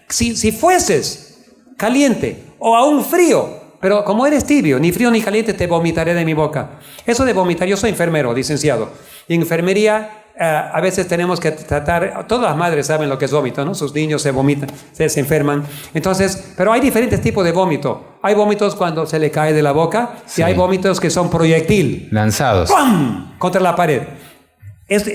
si fueses caliente o aún frío, pero como eres tibio, ni frío ni caliente, te vomitaré de mi boca. Eso de vomitar, yo soy enfermero, licenciado. Y en enfermería a veces tenemos que tratar, todas las madres saben lo que es vómito, ¿no? Sus niños se vomitan, se enferman. Entonces, pero hay diferentes tipos de vómito. Hay vómitos cuando se le cae de la boca, sí. Y hay vómitos que son proyectil. Lanzados. ¡Pum! Contra la pared.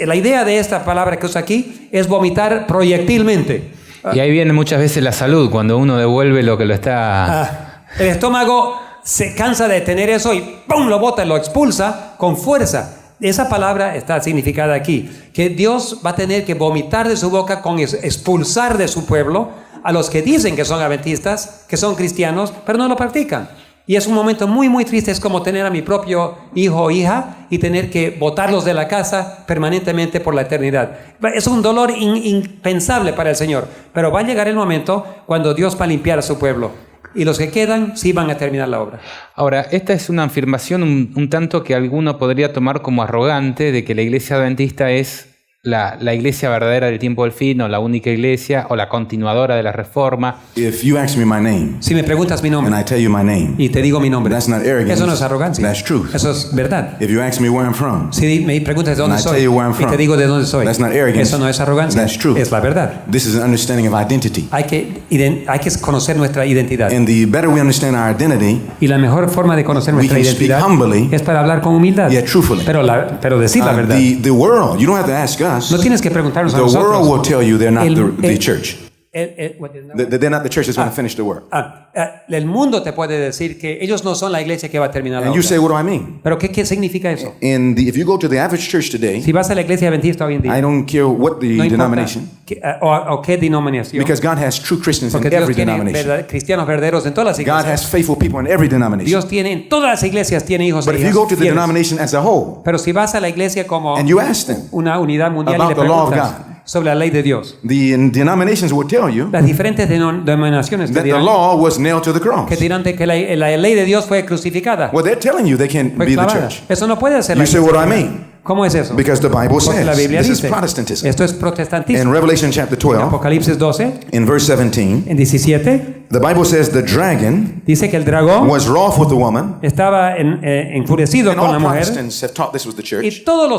La idea de esta palabra que usa aquí es vomitar proyectilmente. Y ahí viene muchas veces la salud, cuando uno devuelve lo que lo está... El estómago se cansa de tener eso y ¡pum! Lo bota, lo expulsa con fuerza. Esa palabra está significada aquí, que Dios va a tener que vomitar de su boca con expulsar de su pueblo a los que dicen que son adventistas, que son cristianos, pero no lo practican. Y es un momento muy, muy triste. Es como tener a mi propio hijo o hija y tener que botarlos de la casa permanentemente por la eternidad. Es un dolor impensable para el Señor. Pero va a llegar el momento cuando Dios va a limpiar a su pueblo. Y los que quedan sí van a terminar la obra. Ahora, esta es una afirmación un tanto que alguno podría tomar como arrogante de que la iglesia adventista es la iglesia verdadera del tiempo del fin, o la única iglesia, o la continuadora de la reforma. If you ask me my name, si me preguntas mi nombre, and I tell you my name, y te digo mi nombre, that's not arrogance, eso no es arrogancia, that's truth. Eso es verdad. If you ask me where I'm from, si me preguntas de dónde soy, y te digo de dónde soy, that's not arrogance, eso no es arrogancia, that's truth. Es la verdad. This is an understanding of identity. Hay que conocer nuestra identidad. And the better we understand our identity, y la mejor forma de conocer nuestra identidad humbly, es para hablar con humildad, yet truthfully. pero decir la verdad. The world, you don't have to ask us. No tienes que preguntarnos a The world nosotros. will tell you they're not the El- church. what is that? That they're not the church that's going to finish the work. El mundo te puede decir que ellos no son la iglesia que va a terminar la And you obra. say, what do I mean? Pero ¿qué significa eso? If you go to the average church today, Si vas a la iglesia adventista hoy en día, I don't care what the no importa denomination, o qué denominación, because God has true Christians in porque Dios every tiene denomination. cristianos verdaderos en todas las God iglesias. has faithful people in every denomination. Dios tiene en todas las iglesias tiene hijos But e if you hijas go to the fieles. denomination as a whole, Pero si vas a la iglesia como and you ask them, una unidad mundial y about le the law of preguntas God, sobre la ley de Dios, the denominations will tell you las diferentes denominaciones te that the dirán law was nailed to the cross. que la ley de Dios fue crucificada, Well, they're telling you they can't fue be the clavada. church. Eso no puede ser la You say, iglesia. what do I mean? ¿Cómo es eso? Because the Bible Porque la says Biblia this is dice, Protestantism. esto es protestantismo. In Revelation chapter En 12, Apocalipsis 12, in verse 17, en 17, the Bible says the dragon dice que el dragón was wroth with the woman. estaba enfurecido And con all la mujer. Protestants have taught this was the Y church. todas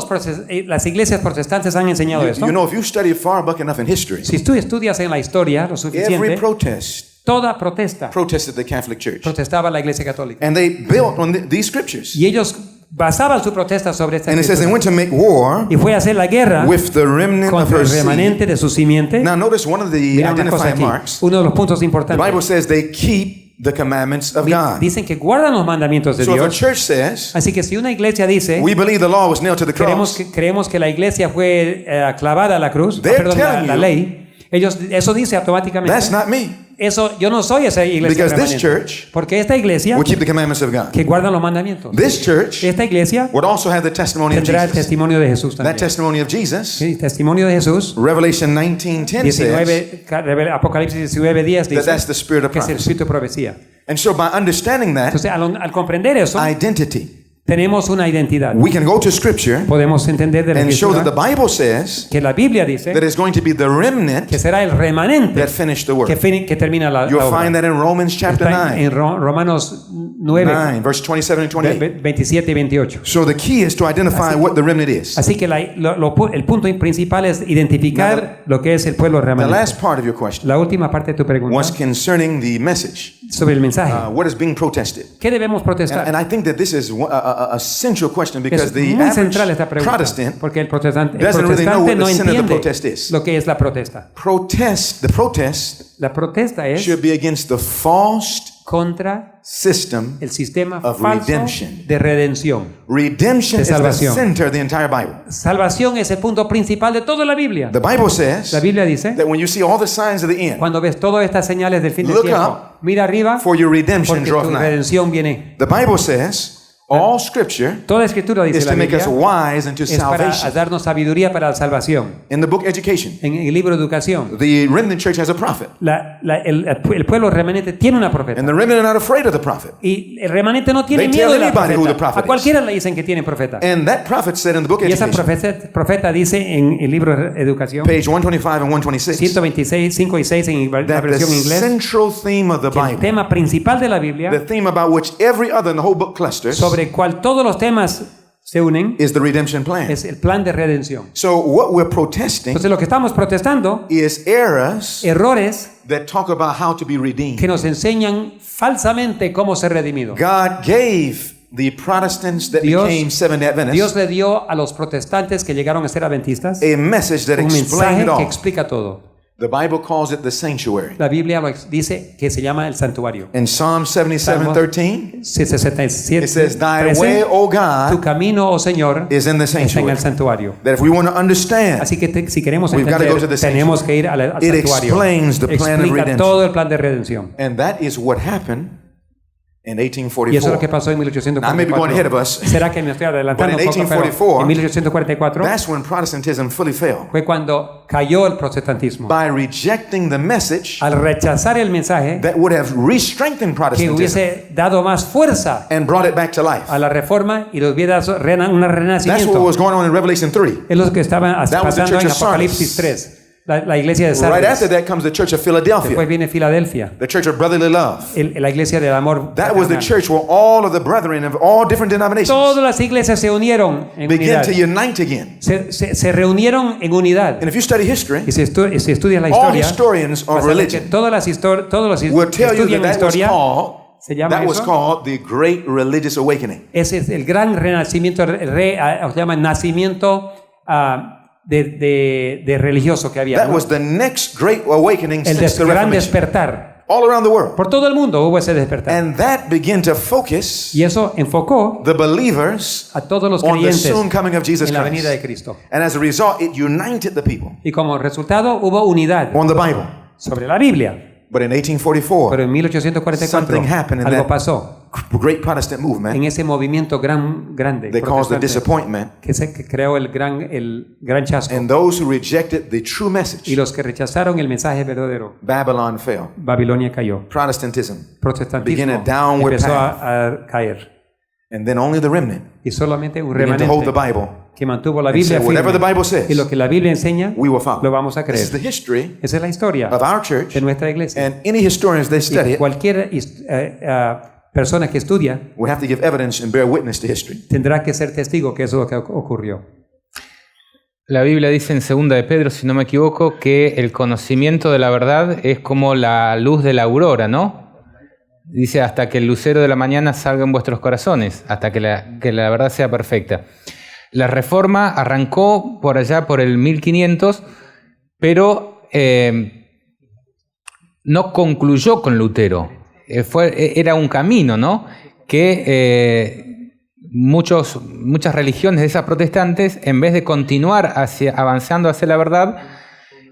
las iglesias protestantes han enseñado esto. You know, if you study far back enough in history, Si tú estudias en la historia lo every suficiente, protest toda protesta protested the Catholic Church. protestaba la iglesia católica. And they built on these scriptures. Y ellos basaban su protesta sobre esta And it says they escritura. went to make war Y fue a hacer la guerra with the remnant of contra her el seed. remanente de su simiente. Now notice one of the Mira una cosa identifying aquí, marks. uno de los puntos The importantes. Bible says they keep the commandments of God. Dicen que guardan los mandamientos de So if a Dios. church says, Así que si una iglesia dice, we believe the law was nailed to the cross, creemos que la iglesia fue clavada a la cruz, They're perdón, telling la you, ley, eso dice automáticamente. that's not me. Eso, yo no soy esa iglesia Because this remanente. church Porque esta iglesia will keep the commandments of God. que guarda los mandamientos. This church Esta iglesia would also have the testimony of tendrá el Jesus. testimonio de Jesús That también. testimony of Jesus, Sí, testimonio de Jesús. Revelation 19:10 says 19, Apocalipsis 19:10 that that's dice the spirit of que es el prophecy. espíritu de profecía. And so by understanding that Entonces, al comprender eso, identity, tenemos una identidad. we can go to scripture Podemos entender de la and show that Escritura the Bible says que la Biblia dice that it's going to be the remnant que será el remanente that finished the work. que termina la You'll obra. find that in Romans chapter Está en 9, Romanos 9, verse 27 and 28. 27 y 28. So the key is to identify what the remnant is. Así que el punto principal es identificar lo que es el pueblo The remanente. last part of your question La última parte de tu pregunta was concerning the message, sobre el mensaje. what is being protested. ¿Qué debemos protestar? And I think that this is a central question because Es the muy average central esta pregunta, Protestant porque el protestante doesn't really know what no the sin of the entiende protest is. lo que es la protesta. The protest La protesta es should be against the false contra system el sistema of falso redemption. de redención. Redemption De is the salvación. center of the entire Bible. Salvación es el punto principal de toda la Biblia. The Bible says La Biblia dice, that when you see all the signs of the end, cuando ves todas estas señales del fin del Look tiempo, up, mira arriba for your redemption porque draweth tu nigh. redención viene. The Bible says all scripture Toda escritura dice is la to make us Biblia wise unto es para salvation. darnos sabiduría para la salvación. In the book Education, En el libro de educación, the remnant church has a prophet, el pueblo remanente tiene una profeta. and the remnant are not afraid of the prophet. Y el remanente no tiene They miedo tell de la anybody who the profeta. prophet A cualquiera le dicen que tiene profeta. And that prophet said in the book Y esa Education, profeta dice en el libro de educación, page 125 and 126, 126, 5 y 6 en la that the versión inglés, central theme of the que el Bible, tema principal de la Biblia, the theme about which every other in the whole book clusters, sobre el cual todos los temas se unen, is the redemption plan. es el plan de redención. So what we're protesting Entonces lo que estamos protestando, is errors errores that talk about how to be redeemed. que nos enseñan falsamente cómo ser redimido. God gave the Protestants that became Seventh-day Dios Adventists le dio a los protestantes que llegaron a ser adventistas a message that un explained mensaje it que all. explica todo. The Bible calls it the sanctuary. La Biblia dice que se llama el santuario. In Psalm 77:13, 67, it says, "Thy 13, way, O tu God, camino, oh Señor, is in the está en sanctuary." el santuario. That if we want to understand, Así que si queremos We've got to go to entender, the tenemos que ir al It santuario. explains the plan of Explica redemption. todo el plan de redención. and that is what happened in Y eso es lo que 1844. pasó en Now, I may be going ahead of 1844. us, ¿Será que me estoy adelantando but in un poco? Pero 1844, en 1844 that's when Protestantism fully failed. fue cuando cayó el protestantismo. By rejecting the message Al rechazar el mensaje that would have re-strengthened que Protestantism hubiese dado más fuerza and brought it back to life. a la reforma y los hubiera dado un That's what renacimiento. was going on in Revelation 3. Es lo que estaba was the pasando church en of Apocalipsis Sardis. 3. La iglesia de Right after Sardis. that comes the Church of Después Philadelphia, viene Filadelfia, the Church of Brotherly Love. la iglesia del amor. That was the fraternal. church where all of the brethren of all different denominations Todas las iglesias se unieron en began unidad. to unite again. Se reunieron en unidad. And if you study history, Y si estudias la all historia, historians vas of a ver que religion todos los will que tell you estudian that historia se llama that was eso. called the Great Religious Awakening. Ese es el gran renacimiento, se llama nacimiento de religioso que había. That ¿no? was the next great awakening El since the gran Reformation. despertar. All around the world. Por todo el mundo hubo ese despertar. And that began to focus Y eso enfocó the believers a todos los on the creyentes soon coming of Jesus en la venida de Christ. Cristo. And as a result, it united the people Y como resultado hubo unidad on the Bible. sobre la Biblia. But in 1844, Pero en 1844 something happened in algo that pasó great Protestant en movement. ese movimiento grande They caused the protestante, disappointment. que creó el gran chasco. And those who rejected the true Y message, los que rechazaron el mensaje verdadero, Babylon fell. Babilonia cayó. Protestantism began Protestantismo a downward empezó path. a caer. And then only the remnant Y solamente un began to hold the remanente Bible que mantuvo la and Biblia said, whatever the firme. Bible says, Y lo que la Biblia enseña, we will follow. lo vamos a This is the creer. history Esa es la historia of our church. de nuestra iglesia. And any historians they study Y it cualquier persona que estudia will have to give evidence and bear witness to history. tendrá que ser testigo que eso es lo que ocurrió. La Biblia dice en 2 de Pedro, si no me equivoco, que el conocimiento de la verdad es como la luz de la aurora, ¿no? Dice, hasta que el lucero de la mañana salga en vuestros corazones, hasta que la verdad sea perfecta. La Reforma arrancó por allá por el 1500, pero no concluyó con Lutero. Era un camino, ¿no? Que muchas religiones de esas protestantes, en vez de continuar avanzando hacia la verdad,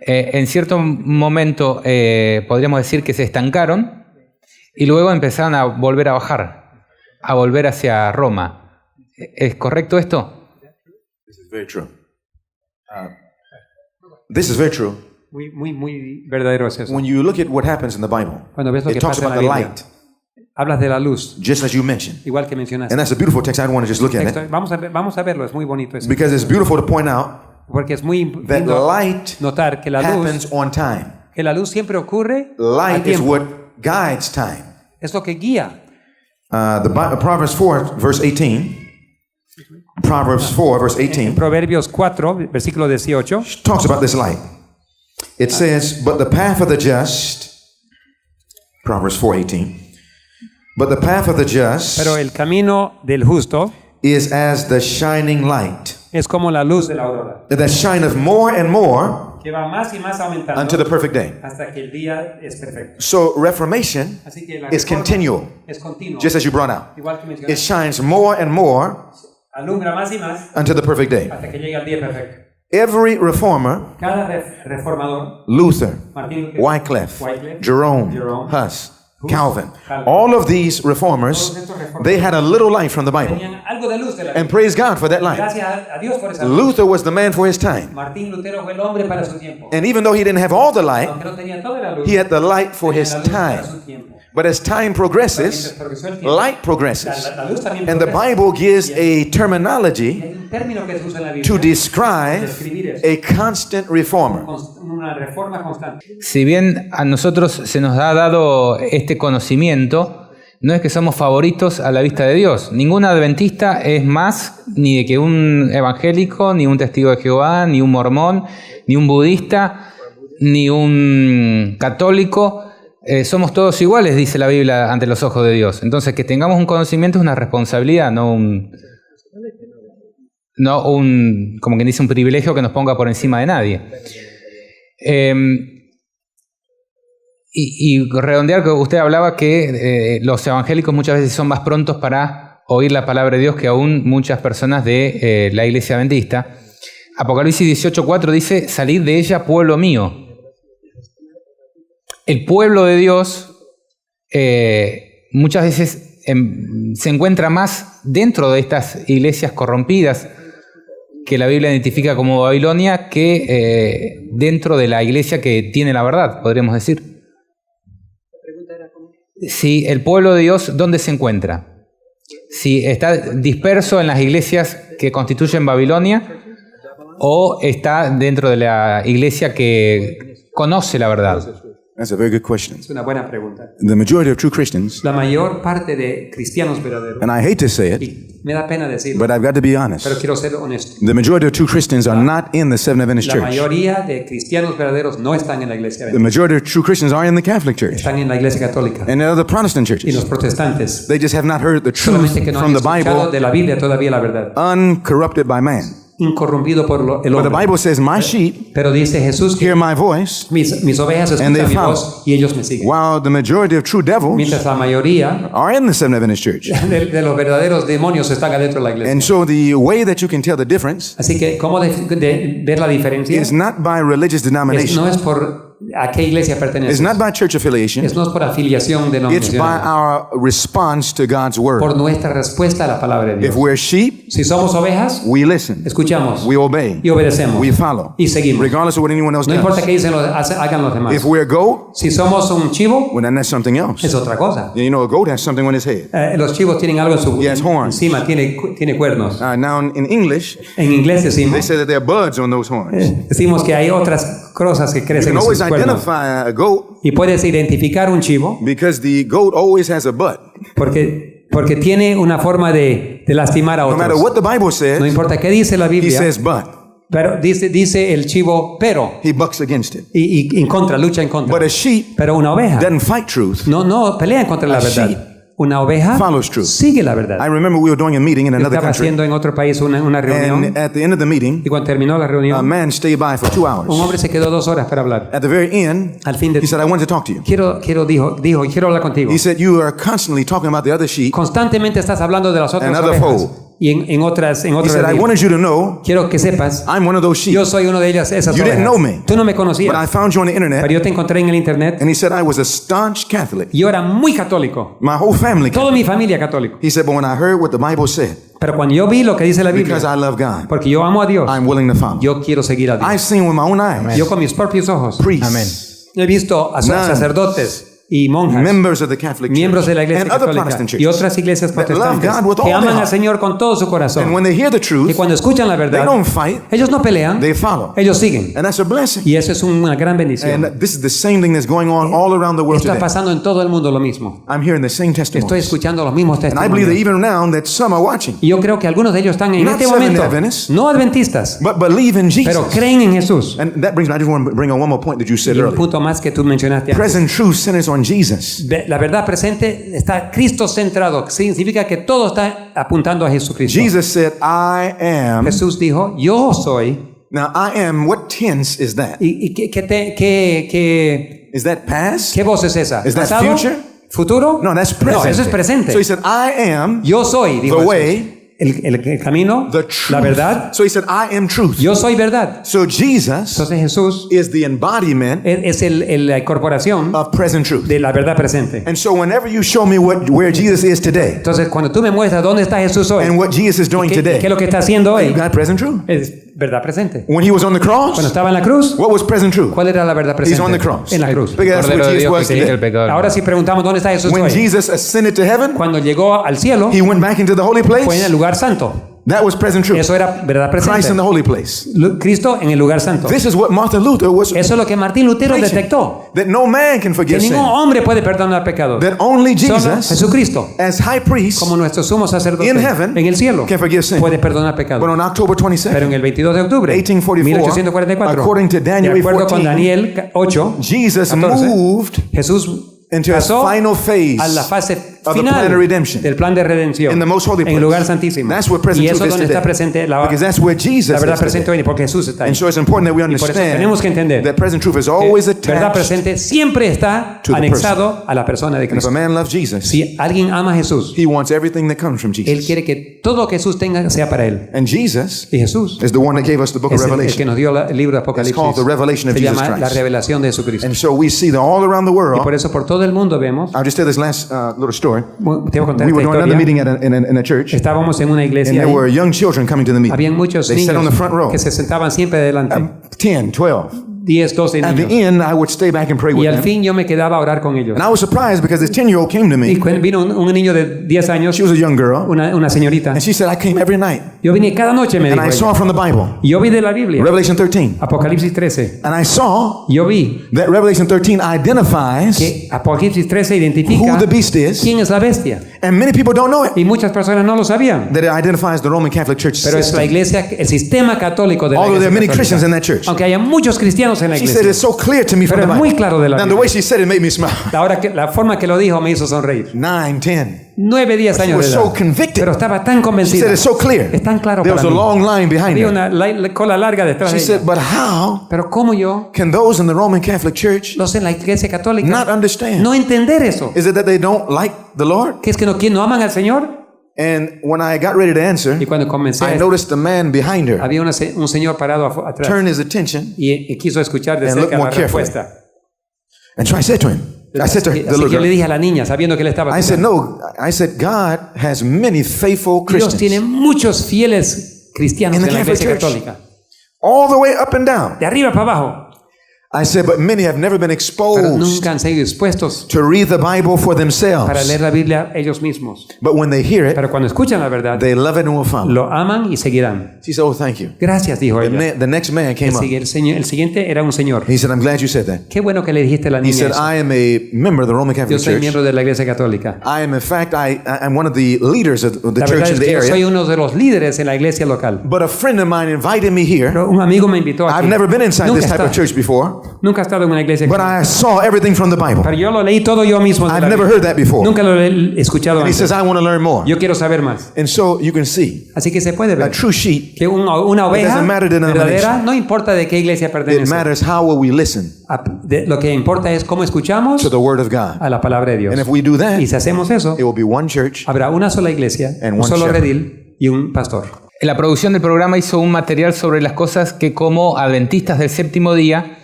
en cierto momento podríamos decir que se estancaron y luego empezaron a volver a bajar, a volver hacia Roma. ¿Es correcto esto? This is very true. This is very true. Muy verdadero es eso. When you look at what happens in the Bible, Cuando ves lo it que talks pasa en about la the Biblia, light, hablas de la luz, just as you mentioned. igual que mencionaste. And that's a beautiful text. I want to just look at Texto, it vamos a verlo, es muy bonito eso. because it's beautiful to point out Porque es muy that lindo light notar que la happens luz, on time. siempre ocurre a Light is tiempo. what guides time. Es lo que guía. Proverbs 4, verse 18. Proverbs 4, verse En 18 Proverbios 4, versículo 18, talks about this light. It says, but the path of the just, Proverbs 4:18, but the path of the just pero el camino del justo is as the shining light es como la luz de la aurora, that shineth more and more que va más y más aumentando unto the perfect day. hasta que el día es perfecto. So Reformation Así que la is reforma continual, es continuo, just as you brought out. igual que It mencionaste, shines more and more alumbra más y más unto the perfect day. hasta que llegue al día perfecto. Every reformer, Cada reformador, Luther, Martín Lutero, Wycliffe, Wycliffe, Jerome, Jerome, Huss, Hus, Calvin, Calvin. all of these reformers, they had a little light from the Bible. tenían algo de luz de la And Biblia. praise God for that light. Gracias a Dios por esa luz. Luther was the man for his time. Martín Lutero fue el hombre para su tiempo. And even though he didn't have all the light, Aunque no tenía toda la luz, he had the light for tenía his la luz para time. su tiempo. But as time progresses, Mientras progresó el tiempo, light progresses. la luz también And the progresa. Bible gives a Y terminology hay un término que se usa en la Biblia to describe describir eso, a constant reformer. una reforma constante. Si bien a nosotros se nos ha dado este conocimiento, no es que somos favoritos a la vista de Dios. Ningún adventista es más ni de que un evangélico, ni un testigo de Jehová, ni un mormón, ni un budista, ni un católico. Somos todos iguales, dice la Biblia, ante los ojos de Dios. Entonces, que tengamos un conocimiento es una responsabilidad, no un como quien dice, un privilegio que nos ponga por encima de nadie. Y redondear, que usted hablaba que los evangélicos muchas veces son más prontos para oír la palabra de Dios que aún muchas personas de la iglesia adventista. Apocalipsis 18:4 dice, salid de ella, pueblo mío. El pueblo de Dios muchas veces se encuentra más dentro de estas iglesias corrompidas que la Biblia identifica como Babilonia que dentro de la iglesia que tiene la verdad, podríamos decir. Si el pueblo de Dios, ¿dónde se encuentra? Si está disperso en las iglesias que constituyen Babilonia o está dentro de la iglesia que conoce la verdad. That's a very good question. Es una buena pregunta. The majority of true Christians, La mayor parte de cristianos verdaderos, and I hate to say it, y me da pena decirlo, but I've got to be pero honest. quiero ser honesto. The majority of true Christians are not in the Seventh Adventist La Church. mayoría de cristianos verdaderos no están en la iglesia The adventista, majority of true Christians are in the Catholic Church están en la iglesia católica and in other Protestant y los churches. protestantes. They just have not heard the truth Solamente que no from han the escuchado Bible de la Biblia todavía la verdad, uncorrupted by man. incorrompido por el But the hombre. Bible says, my sheep Pero dice Jesús que hear my voice, mis ovejas And they escuchan mi follow. voz y ellos me siguen. while the majority of true devils Mientras la mayoría are in the Seventh Adventist Church. de los verdaderos demonios están adentro de la iglesia. And so the way that you can tell the difference Así que, ¿cómo de ver la diferencia? is not by religious No denomination. es por a qué iglesia pertenece. It's not by church affiliation. No es por afiliación It's by denominacional. our response to God's Por word. nuestra respuesta a la palabra de If Dios. we're sheep, Si somos ovejas, we listen, escuchamos we obey, y obedecemos we follow, y seguimos. regardless of what anyone else No importa qué does. dicen hagan los demás. If we're a goat, Si somos un chivo, well, then that's something else. es otra cosa. You know, a goat has something on his head. Los chivos tienen algo en su Yes, horns. encima, tiene cuernos. Now, in English, En inglés they decimos, say that there are buds on those horns. decimos que hay otras cosas que You crecen can en sus always cuernos. identify a goat Y puedes identificar un chivo because the goat always has a butt. porque tiene una forma de lastimar a No matter otros. what the Bible No says, importa qué dice la he Biblia, says but. pero dice el chivo pero He bucks against it. y en contra, lucha en contra. But a sheep Pero una oveja doesn't fight truth. no pelea en contra de la A verdad. sheep Una oveja follows truth. sigue la verdad. I remember we were doing a meeting in another Estaba country, haciendo en otro país una reunión and at the end of the meeting, y cuando terminó la a reunión, man stayed by for 2 un hours. hombre se quedó 2 horas para hablar. At the very end, Al fin de he said, I wanted to talk to you. dijo, quiero hablar contigo. He said, you are constantly talking about the other sheep. Constantemente estás hablando de las otras Another ovejas fold. y en otras He said, I redil. wanted you to know Quiero que sepas, I'm one of those sheep. yo soy uno de ellas, esas You ovejas. didn't know me. Tú no me But I conocías, found you on the internet, pero yo te encontré en el internet. and he said I was a staunch Catholic. Yo era muy católico, My whole family toda Catholic. mi familia católico. He said, but when I heard what the Bible said, Pero cuando yo vi lo que dice la Biblia, because I love God, porque yo amo a Dios, I'm willing to follow. yo quiero seguir a Dios. I've seen with my own eyes Yo con mis propios ojos priests, he visto a Nuns. sacerdotes y monjas, members of the Catholic miembros de la Church, iglesia and other católica Protestant y churches otras iglesias that love protestantes God with que all their aman al heart. Señor con todo su And corazón. when they hear the Que truth, cuando escuchan la they verdad, don't fight, ellos no pelean, they follow. ellos siguen. And that's a blessing. Y eso es una gran bendición. And this is the same thing that's going on all around the world Está today. pasando en todo el mundo lo mismo. I'm hearing the same Estoy testimonies. escuchando los mismos And I believe that testimonios. even now that some are watching, Y yo creo que algunos de ellos están en Not este Seventh momento, Adventists, no adventistas, but believe in pero Jesus. creen en Jesús. And that brings me, I just want to bring on one more point that you said Y un earlier. punto más que tú mencionaste antes. Present truth centers on Jesus. La verdad presente está Cristo centrado. Significa que todo está apuntando a Jesucristo. Jesus said, I am. Jesús dijo, yo soy. Now, I am, what tense is that? ¿Y Is that past? qué voz es esa? Is that ¿Pasado? future? ¿Futuro? No, that's present. No, eso es presente. So he said, I am Yo soy, dijo the Jesús. way, el camino, the truth. la verdad. So he said, I am truth. Yo soy verdad. So Jesus Entonces Jesús is the embodiment es la incorporación of present truth. de la verdad presente. And so whenever you show me where Jesus is today Entonces cuando tú me muestras dónde está Jesús hoy, and what Jesus is doing ¿qué es today, lo que está haciendo hoy? you got present truth. Es verdad presente. When he was on the Cuando cross, estaba en la cruz, what was present truth? ¿cuál era la verdad presente? He's on the cross. En la cruz. Because that's Cordero what de Jesus Dios was que quita el today. pecado. Ahora si preguntamos dónde está Jesús When hoy, Jesus ascended to heaven, cuando llegó al cielo, he went back into the holy fue en el place. lugar santo. That was present truth. Eso era verdad Christ in presente. the holy place. Cristo en el lugar santo. This is what Martin Luther was Eso es lo que Martín Lutero preaching. detectó. That no man can Que forgive ningún sin. hombre puede perdonar pecados. That only Solo Jesus, Jesucristo, as high priest, como nuestro sumo sacerdote in heaven, en el cielo, can forgive sin. puede perdonar But pecados. on October Pero 22nd, en el 22 de octubre, 1844, according to 1844, Daniel de acuerdo con 14, Daniel 8, Jesus 14, moved Jesús into his pasó final phase a la fase of the final plan of redemption del plan de redención in the most holy en el lugar place. santísimo. That's where present Y eso truth is donde está today. presente la Because that's where Jesus verdad is presente today. hoy, porque Jesús está ahí. And so it's important that we Y por eso tenemos understand que entender that present truth is always que verdad attached. presente siempre está to the anexado a la persona de And if Cristo. a man loves Jesus, Si alguien ama a Jesús, he wants everything that comes from él Jesus. quiere que todo lo que Jesús tenga sea para él. And Jesus Y Jesús is the one that gave us the book of es el que Revelation. nos dio el libro de Apocalipsis. called the Revelation of Se Jesus llama la Christ. revelación de Jesucristo. And so we see that all around the Y por world. eso por todo el mundo vemos. I'll just tell this last little story. Te voy a contar We esta were doing another historia. meeting in a church, Estábamos en una and iglesia there ahí. were young children coming to the meeting. Habían muchos They sat on the front row. niños que se sentaban siempre adelante. 10, 12. 10, 12 At niños. the end, I would stay back and pray Y with al them. fin yo me quedaba a orar con ellos. And I was surprised because this 10-year-old came to Y me. vino un niño de 10 años, She was a young girl. una señorita. And she said, I came every night. Yo vine cada noche, me And dijo I saw ella. from the Bible, Y yo vi de la Biblia, Revelation 13. Apocalipsis 13. And I saw Yo vi that Revelation 13 identifies que Apocalipsis 13 identifica who the beast is. quién es la bestia. And many people don't know it. Y muchas personas no lo sabían. That it identifies the Roman Catholic Church Pero es la system. iglesia, el sistema católico de la Although there are iglesia many Christians católica. in that church. Aunque haya muchos cristianos cristianos en la She said, iglesia. it's so clear to me from Pero the es muy Bible. claro de la Now, the Biblia. way she said it made me smile. Ahora que la forma que lo dijo me hizo sonreír. 9, 10. 9, 10 She años was de so edad. convicted. Pero estaba tan She convencida. said, it's so clear. Es tan claro There para was a mí. long line behind Había her. una cola larga detrás She de said, ella. but how Pero ¿cómo yo, can those in the Roman Catholic Church los en la iglesia católica, not understand? no entender eso? Is it that they don't like the Lord? ¿Que es que no aman al Señor? And when I got ready to answer, Y cuando comencé, I noticed the man behind her había un señor parado atrás turn his attention. y quiso escuchar de And cerca look more la carefully. respuesta. And so I said to him, I said to her, the Así little que yo le girl, dije a la niña, sabiendo que él estaba I said, escuchando, no, I said, God has many faithful Dios tiene Christians muchos fieles cristianos In the en la Catholic iglesia Church. católica. all the way up and down. De arriba para abajo. I said, but many have never been Pero exposed nunca han sido expuestos to read the Bible for para themselves. leer la Biblia ellos mismos. But when they hear it, Pero cuando escuchan la verdad, they love it and will follow. lo aman y seguirán. She said, oh, thank you. Gracias, dijo ella. The next man came up. El siguiente era un señor. He said, I'm glad you said that. Qué bueno que le dijiste a la He niña said, eso. I am a member of the Roman Yo Catholic soy Church. miembro de la iglesia católica. I am, in fact, I'm one of the leaders of the La church verdad in es the que yo soy area. uno de los líderes en la iglesia local. But a friend of mine invited me here. Pero un amigo me invitó aquí. I've never been inside Nunca this type he of estado- church before, Nunca he estado en una iglesia but I saw everything from the Bible. Pero yo lo leí todo yo mismo. de I've la never Biblia. heard that before. Nunca lo he escuchado And he antes. says, I want to learn more. Yo quiero saber más. And so you can see Así que se puede a ver true sheep, que una oveja doesn't matter denomination. verdadera no importa de qué iglesia it pertenece. matters how will we listen Lo que importa es cómo escuchamos to the Word of God. a la palabra de Dios. And if we do that, Y si hacemos eso, it will be one church. habrá una sola iglesia, And un one solo shepherd. redil y un pastor. En la producción del programa hizo un material sobre las cosas que como adventistas del séptimo día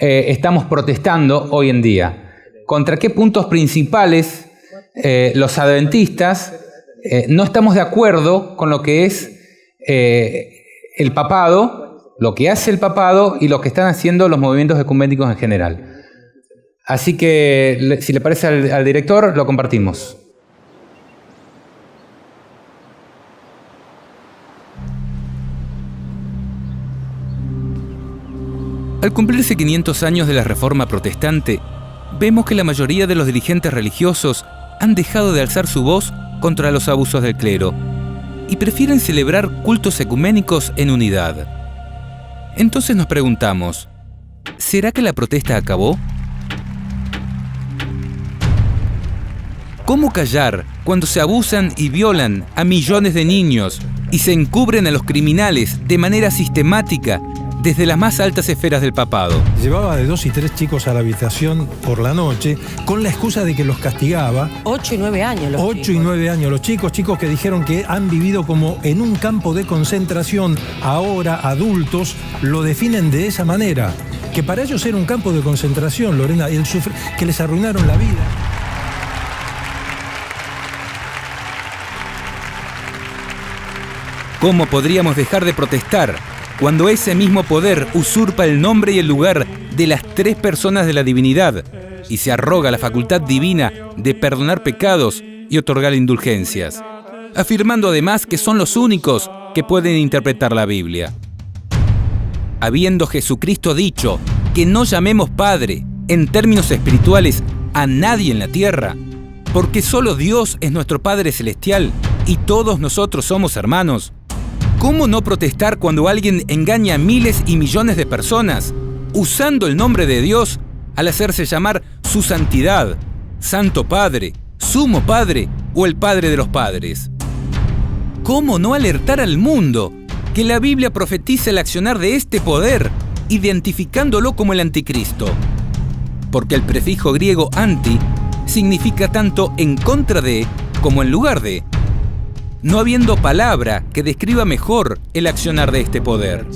estamos protestando hoy en día. ¿Contra qué puntos principales los adventistas no estamos de acuerdo con lo que es el papado, lo que hace el papado y lo que están haciendo los movimientos ecuménicos en general? Así que, si le parece al director, lo compartimos. Al cumplirse 500 años de la Reforma Protestante, vemos que la mayoría de los dirigentes religiosos han dejado de alzar su voz contra los abusos del clero y prefieren celebrar cultos ecuménicos en unidad. Entonces nos preguntamos, ¿será que la protesta acabó? ¿Cómo callar cuando se abusan y violan a millones de niños y se encubren a los criminales de manera sistemática desde las más altas esferas del papado? Llevaba de 2 y 3 chicos a la habitación por la noche con la excusa de que los castigaba. 8 y 9 años los 8 y chicos. 9 años los chicos que dijeron que han vivido como en un campo de concentración. Ahora adultos lo definen de esa manera. Que para ellos era un campo de concentración, Lorena, que les arruinaron la vida. ¿Cómo podríamos dejar de protestar cuando ese mismo poder usurpa el nombre y el lugar de las 3 personas de la divinidad y se arroga la facultad divina de perdonar pecados y otorgar indulgencias, afirmando además que son los únicos que pueden interpretar la Biblia? Habiendo Jesucristo dicho que no llamemos Padre en términos espirituales a nadie en la tierra, porque solo Dios es nuestro Padre Celestial y todos nosotros somos hermanos, ¿cómo no protestar cuando alguien engaña a miles y millones de personas usando el nombre de Dios al hacerse llamar su santidad, Santo Padre, Sumo Padre o el Padre de los Padres? ¿Cómo no alertar al mundo que la Biblia profetiza el accionar de este poder, identificándolo como el anticristo? Porque el prefijo griego anti significa tanto en contra de como en lugar de, no habiendo palabra que describa mejor el accionar de este poder.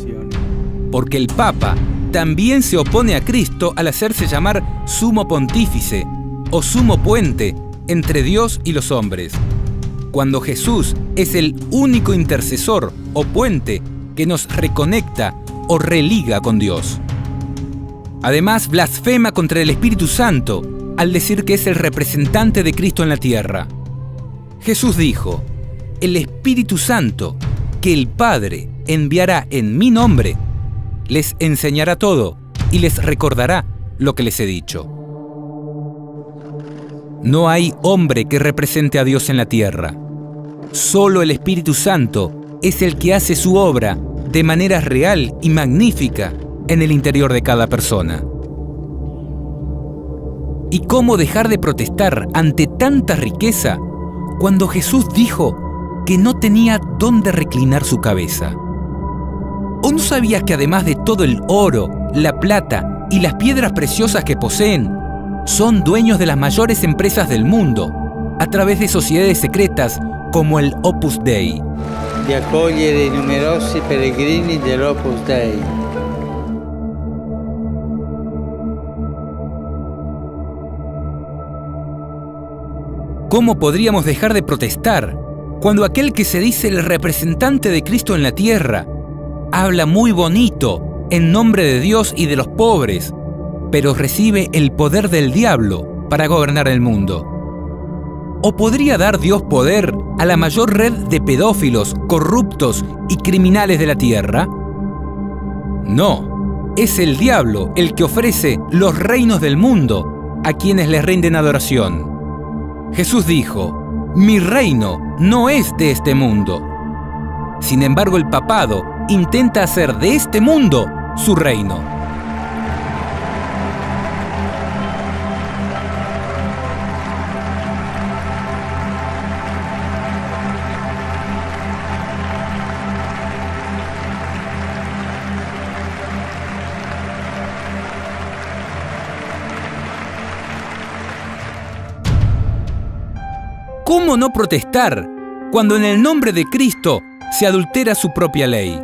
Porque el Papa también se opone a Cristo al hacerse llamar sumo pontífice o sumo puente entre Dios y los hombres, cuando Jesús es el único intercesor o puente que nos reconecta o religa con Dios. Además, blasfema contra el Espíritu Santo al decir que es el representante de Cristo en la tierra. Jesús dijo: el Espíritu Santo, que el Padre enviará en mi nombre, les enseñará todo y les recordará lo que les he dicho. No hay hombre que represente a Dios en la tierra. Solo el Espíritu Santo es el que hace su obra de manera real y magnífica en el interior de cada persona. ¿Y cómo dejar de protestar ante tanta riqueza cuando Jesús dijo que no tenía dónde reclinar su cabeza? ¿O no sabías que además de todo el oro, la plata y las piedras preciosas que poseen, son dueños de las mayores empresas del mundo a través de sociedades secretas como el Opus Dei? Di accogliere i numerosi pellegrini dell'Opus Dei. ¿Cómo podríamos dejar de protestar cuando aquel que se dice el representante de Cristo en la tierra habla muy bonito en nombre de Dios y de los pobres, pero recibe el poder del diablo para gobernar el mundo? ¿O podría dar Dios poder a la mayor red de pedófilos, corruptos y criminales de la tierra? No, es el diablo el que ofrece los reinos del mundo a quienes les rinden adoración. Jesús dijo: mi reino no es de este mundo. Sin embargo, el papado intenta hacer de este mundo su reino. ¿Cómo no protestar cuando en el nombre de Cristo se adultera su propia ley?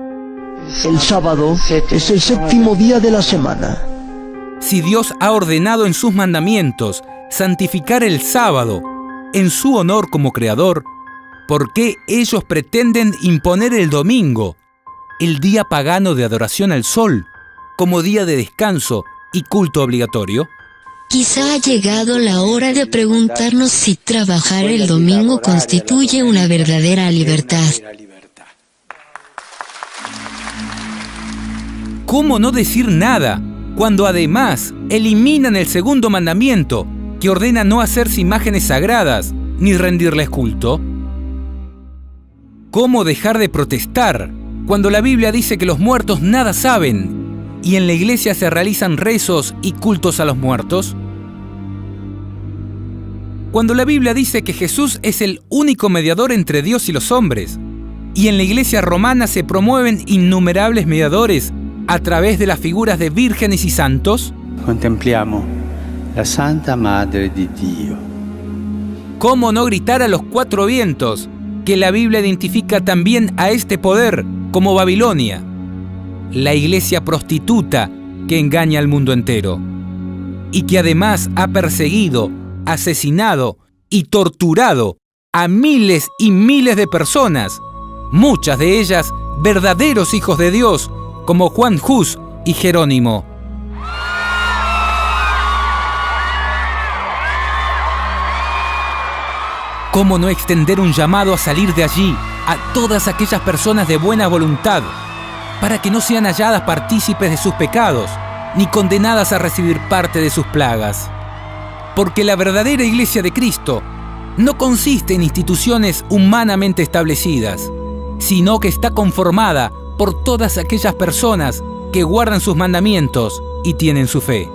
El sábado es el séptimo día de la semana. Si Dios ha ordenado en sus mandamientos santificar el sábado en su honor como creador, ¿por qué ellos pretenden imponer el domingo, el día pagano de adoración al sol, como día de descanso y culto obligatorio? Quizá ha llegado la hora de preguntarnos si trabajar el domingo constituye una verdadera libertad. ¿Cómo no decir nada cuando además eliminan el segundo mandamiento que ordena no hacerse imágenes sagradas ni rendirles culto? ¿Cómo dejar de protestar cuando la Biblia dice que los muertos nada saben y en la iglesia se realizan rezos y cultos a los muertos? Cuando la Biblia dice que Jesús es el único mediador entre Dios y los hombres, y en la iglesia romana se promueven innumerables mediadores a través de las figuras de vírgenes y santos. Contempliamo la Santa Madre di Dio. ¿Cómo no gritar a los cuatro vientos que la Biblia identifica también a este poder como Babilonia, la iglesia prostituta que engaña al mundo entero y que además ha perseguido, asesinado y torturado a miles y miles de personas, muchas de ellas verdaderos hijos de Dios, como Juan Hus y Jerónimo? ¿Cómo no extender un llamado a salir de allí a todas aquellas personas de buena voluntad, para que no sean halladas partícipes de sus pecados, ni condenadas a recibir parte de sus plagas? Porque la verdadera iglesia de Cristo no consiste en instituciones humanamente establecidas, sino que está conformada por todas aquellas personas que guardan sus mandamientos y tienen su fe.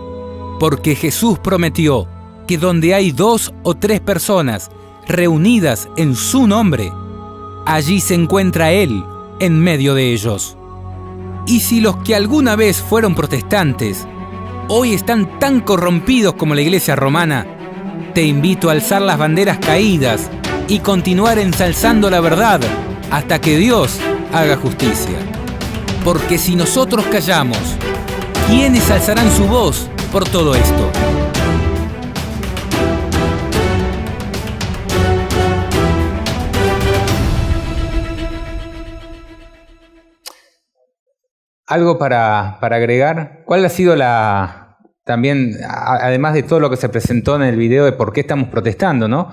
Porque Jesús prometió que donde hay 2 o 3 personas reunidas en su nombre, allí se encuentra Él en medio de ellos. Y si los que alguna vez fueron protestantes hoy están tan corrompidos como la iglesia romana, te invito a alzar las banderas caídas y continuar ensalzando la verdad hasta que Dios haga justicia. Porque si nosotros callamos, ¿quiénes alzarán su voz por todo esto? Algo para agregar. ¿Cuál ha sido también, además de todo lo que se presentó en el video de por qué estamos protestando, ¿no?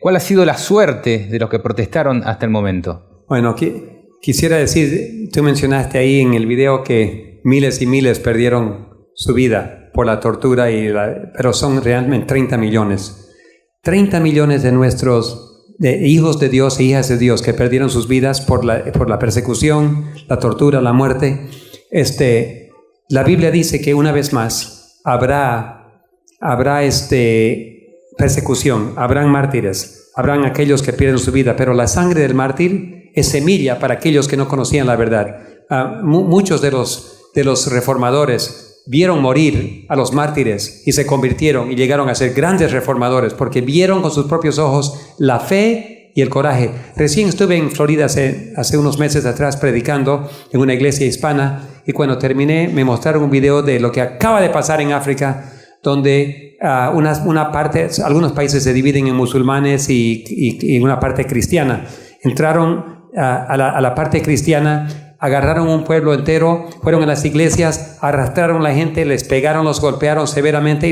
¿Cuál ha sido la suerte de los que protestaron hasta el momento? Bueno, quisiera decir, tú mencionaste ahí en el video que miles y miles perdieron su vida por la tortura, pero son realmente 30 millones. 30 millones de nuestros hijos de Dios e hijas de Dios que perdieron sus vidas por la persecución, la tortura, la muerte. La Biblia dice que una vez más habrá persecución, habrán mártires, habrán aquellos que pierden su vida, pero la sangre del mártir es semilla para aquellos que no conocían la verdad. Muchos de los reformadores vieron morir a los mártires y se convirtieron y llegaron a ser grandes reformadores porque vieron con sus propios ojos la fe y el coraje. Recién estuve en Florida hace unos meses atrás predicando en una iglesia hispana y cuando terminé me mostraron un video de lo que acaba de pasar en África, donde algunos países se dividen en musulmanes y una parte cristiana. Entraron a la parte cristiana, agarraron un pueblo entero, fueron a las iglesias, arrastraron a la gente, les pegaron, los golpearon severamente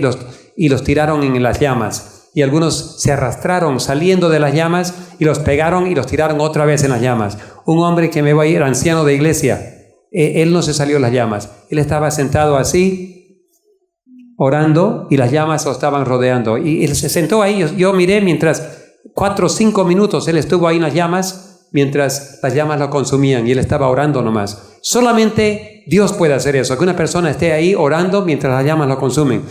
y los tiraron en las llamas. Y algunos se arrastraron saliendo de las llamas y los pegaron y los tiraron otra vez en las llamas. Un hombre que me va a ir, anciano de iglesia, él no se salió de las llamas. Él estaba sentado así, orando, y las llamas lo estaban rodeando. Y él se sentó ahí. Yo miré mientras 4 o 5 minutos él estuvo ahí en las llamas, mientras las llamas lo consumían, y él estaba orando nomás. Solamente Dios puede hacer eso, que una persona esté ahí orando mientras las llamas lo consumen.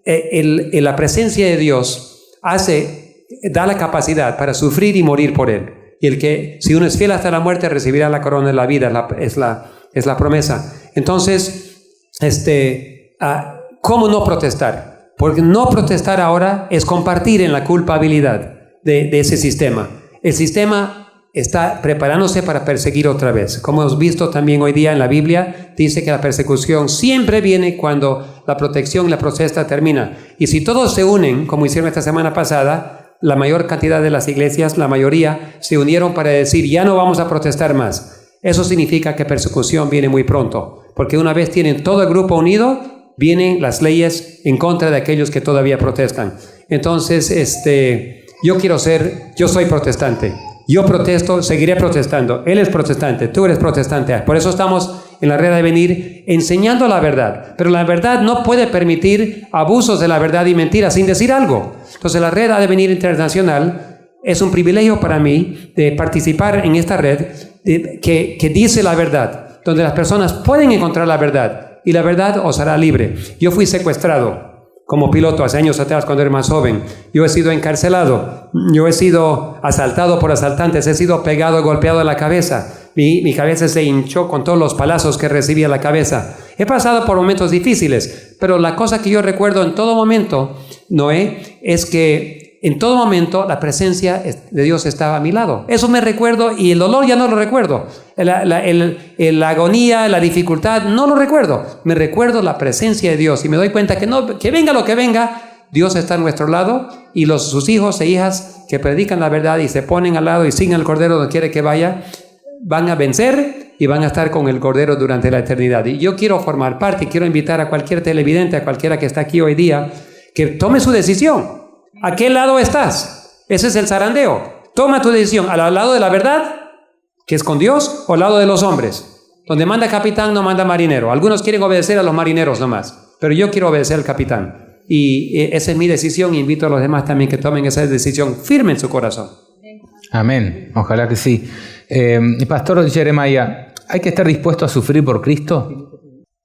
La presencia de Dios da la capacidad para sufrir y morir por él. Y el que, si uno es fiel hasta la muerte, recibirá la corona de la vida, es la promesa. Entonces, ¿cómo no protestar? Porque no protestar ahora es compartir en la culpabilidad de ese sistema. El sistema está preparándose para perseguir otra vez. Como hemos visto también hoy día en la Biblia, dice que la persecución siempre viene cuando la protección y la protesta termina. Y si todos se unen, como hicieron esta semana pasada, la mayor cantidad de las iglesias, la mayoría, se unieron para decir, ya no vamos a protestar más. Eso significa que persecución viene muy pronto, porque una vez tienen todo el grupo unido, vienen las leyes en contra de aquellos que todavía protestan. Entonces, yo soy protestante. Yo protesto, seguiré protestando. Él es protestante, tú eres protestante. Por eso estamos en la red de venir enseñando la verdad. Pero la verdad no puede permitir abusos de la verdad y mentiras sin decir algo. Entonces la red de venir internacional es un privilegio para mí de participar en esta red que dice la verdad, donde las personas pueden encontrar la verdad y la verdad os hará libre. Yo fui secuestrado como piloto hace años atrás cuando era más joven. Yo he sido encarcelado, yo he sido asaltado por asaltantes, he sido pegado y golpeado en la cabeza. Mi cabeza se hinchó con todos los palazos que recibí en la cabeza. He pasado por momentos difíciles, pero la cosa que yo recuerdo en todo momento, Noé, es que en todo momento la presencia de Dios estaba a mi lado. Eso me recuerdo, y el dolor ya no lo recuerdo. La agonía, la dificultad, no lo recuerdo. Me recuerdo la presencia de Dios y me doy cuenta que venga lo que venga, Dios está a nuestro lado, y sus hijos e hijas que predican la verdad y se ponen al lado y siguen al Cordero donde quiere que vaya, van a vencer y van a estar con el Cordero durante la eternidad. Y yo quiero formar parte y quiero invitar a cualquier televidente, a cualquiera que está aquí hoy día, que tome su decisión. ¿A qué lado estás? Ese es el zarandeo. Toma tu decisión. ¿Al lado de la verdad, que es con Dios, o al lado de los hombres? Donde manda capitán, no manda marinero. Algunos quieren obedecer a los marineros nomás, pero yo quiero obedecer al capitán. Y esa es mi decisión. Invito a los demás también que tomen esa decisión firme en su corazón. Amén. Ojalá que sí. Pastor Jeremiah, ¿hay que estar dispuesto a sufrir por Cristo?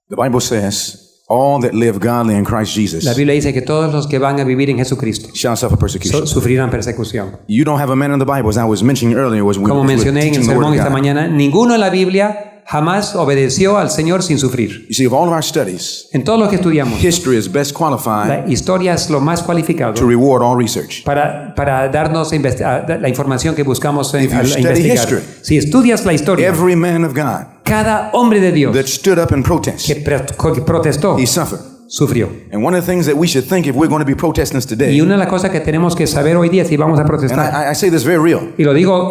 The Bible says, all that live godly in Christ Jesus La Biblia dice que todos los que van a vivir en Jesucristo shall suffer persecution. Sufrirán persecución. You don't have a man in the Bible, as I was mentioning earlier, Como mencioné en el sermón esta mañana, ninguno en la Biblia jamás obedeció al Señor sin sufrir. You see, of all of our studies, en todo lo que estudiamos, history is best qualified la historia es lo más cualificado to reward all research. Para darnos la información que buscamos If you al study investigar. history, Si estudias la historia, every man of God cada hombre de Dios that stood up in protest, que protestó, he suffered. Sufrió. And one of the things that we should think if we're going to be protesting today, y una de las cosas que tenemos que saber hoy día si vamos a and protestar, I say this very real, y lo digo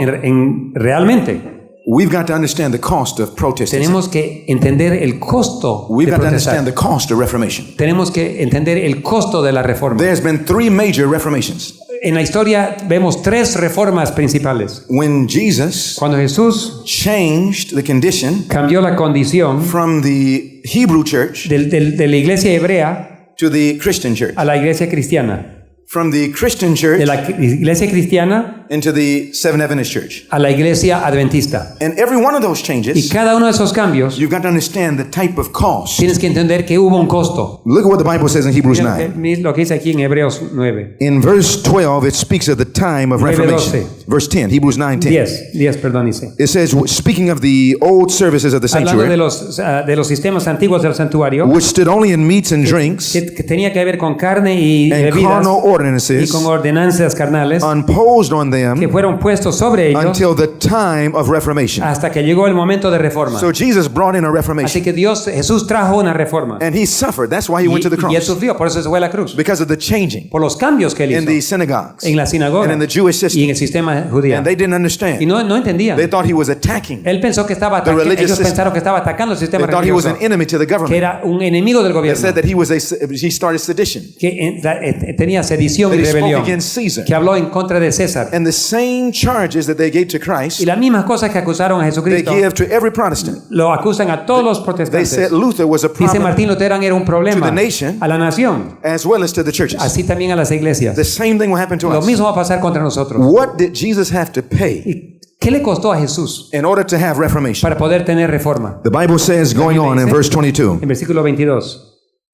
realmente, we've got to understand the cost of protesting. tenemos que entender el costo We've de got to understand the protestar. cost of reformation. Tenemos que entender el costo de la reforma. There's been 3 major reformations. En la historia vemos 3 reformas principales. When Jesus Cuando Jesús changed the condition cambió la condición from the Hebrew church de la iglesia hebrea to the Christian church, a la iglesia cristiana. from the Christian church De la iglesia cristiana into the Seventh Adventist Church. a la iglesia adventista. And every one of those Y changes, cada uno de esos cambios, you've got to understand the type of cost. tienes que entender que hubo un costo. Look at what the Bible says in Hebrews Mira 9. lo que dice aquí en Hebreos 9. In verse 12, it speaks of the time of 9:12. Reformation. Verse 10, Hebrews 9:10. 10, perdón, dice. It says, speaking of the old services of the Hablando sanctuary, de los sistemas antiguos del santuario, which stood only in meats and drinks que tenía que ver con carne y and bebidas carnal y ordinances, con ordenanzas carnales imposed on que them fueron puestos sobre ellos until the time of Reformation. hasta que llegó el momento de reforma. So Jesus brought in a Así Reformation. que Jesús trajo una reforma. And he suffered. That's why he went to the Y él cross. sufrió, por eso se fue a la cruz. Because of the changing Por los cambios que él in the hizo synagogues en la sinagoga and in the Jewish y en system. el sistema judío. And they didn't Y understand. no entendían. They thought he was attacking. Él pensó que estaba the religious ellos system. pensaron que estaba atacando el They sistema thought he was religioso, an enemy to the que government. era un enemigo del They gobierno, said that he started sedition. que tenía sedición That y he spoke rebelión, against Caesar. que habló en contra de César. And the same charges that they gave to Christ, Y las mismas cosas que acusaron a they Jesucristo give to every Protestant. lo acusan a todos los They protestantes. said Luther was a Dice problem Martín Lutero era un problema to the nation, a la nación, as well as to the churches. así también a las iglesias. The same thing will happen to Lo us. mismo va a pasar contra nosotros. What did Jesus have to pay ¿Y qué le costó a Jesús in order to have reformation? para poder tener reforma? The Bible says, going on in verse 22, En versículo 22,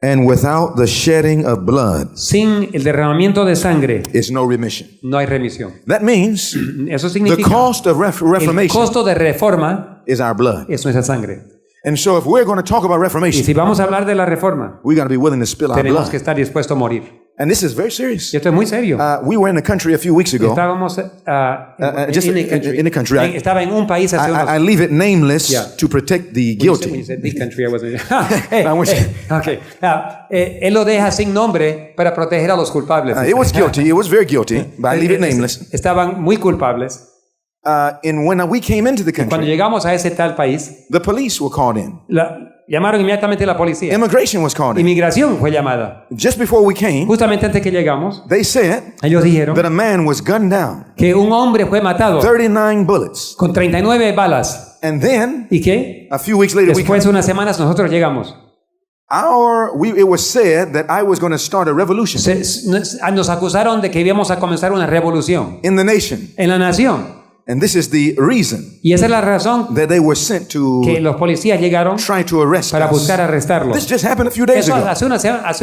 and without the shedding of blood sin el derramamiento de sangre is no remission. no hay remisión. That means Eso the significa cost of el reformation costo de reforma is our blood. es nuestra sangre. And so if we're going to talk about Y reformation, si vamos a hablar de la reforma, we got to be willing to spill our tenemos blood. que estar dispuestos a morir. And this is very serious. Y esto es muy serio. We were in the country a few weeks ago. Estábamos Just in the country. Estaba en un país hace unos I leave it nameless Yeah. to protect the When you guilty. said the country, I wasn't. I wish- Okay. Él lo deja sin nombre para proteger a los culpables. It was guilty. It was very guilty, but I leave it nameless. Estaban muy culpables. And when we came into the Cuando country, llegamos a ese tal país, the police were called in. llamaron inmediatamente a la policía. Immigration was called in. Inmigración fue llamada. Just before we came, Justamente antes que llegamos, they said ellos dijeron that a man was gunned down, que un hombre fue matado 39 bullets. con 39 balas. And then, ¿Y qué? a few weeks later, Después de unas semanas nosotros llegamos. it was said that I was going to start a revolution Nos acusaron de que íbamos a comenzar una revolución in the nation. en la nación. And this is the reason Y esa es la razón that they were sent to que los policías llegaron try to arrest para us. buscar arrestarlo. This just happened a few days Eso ago. hace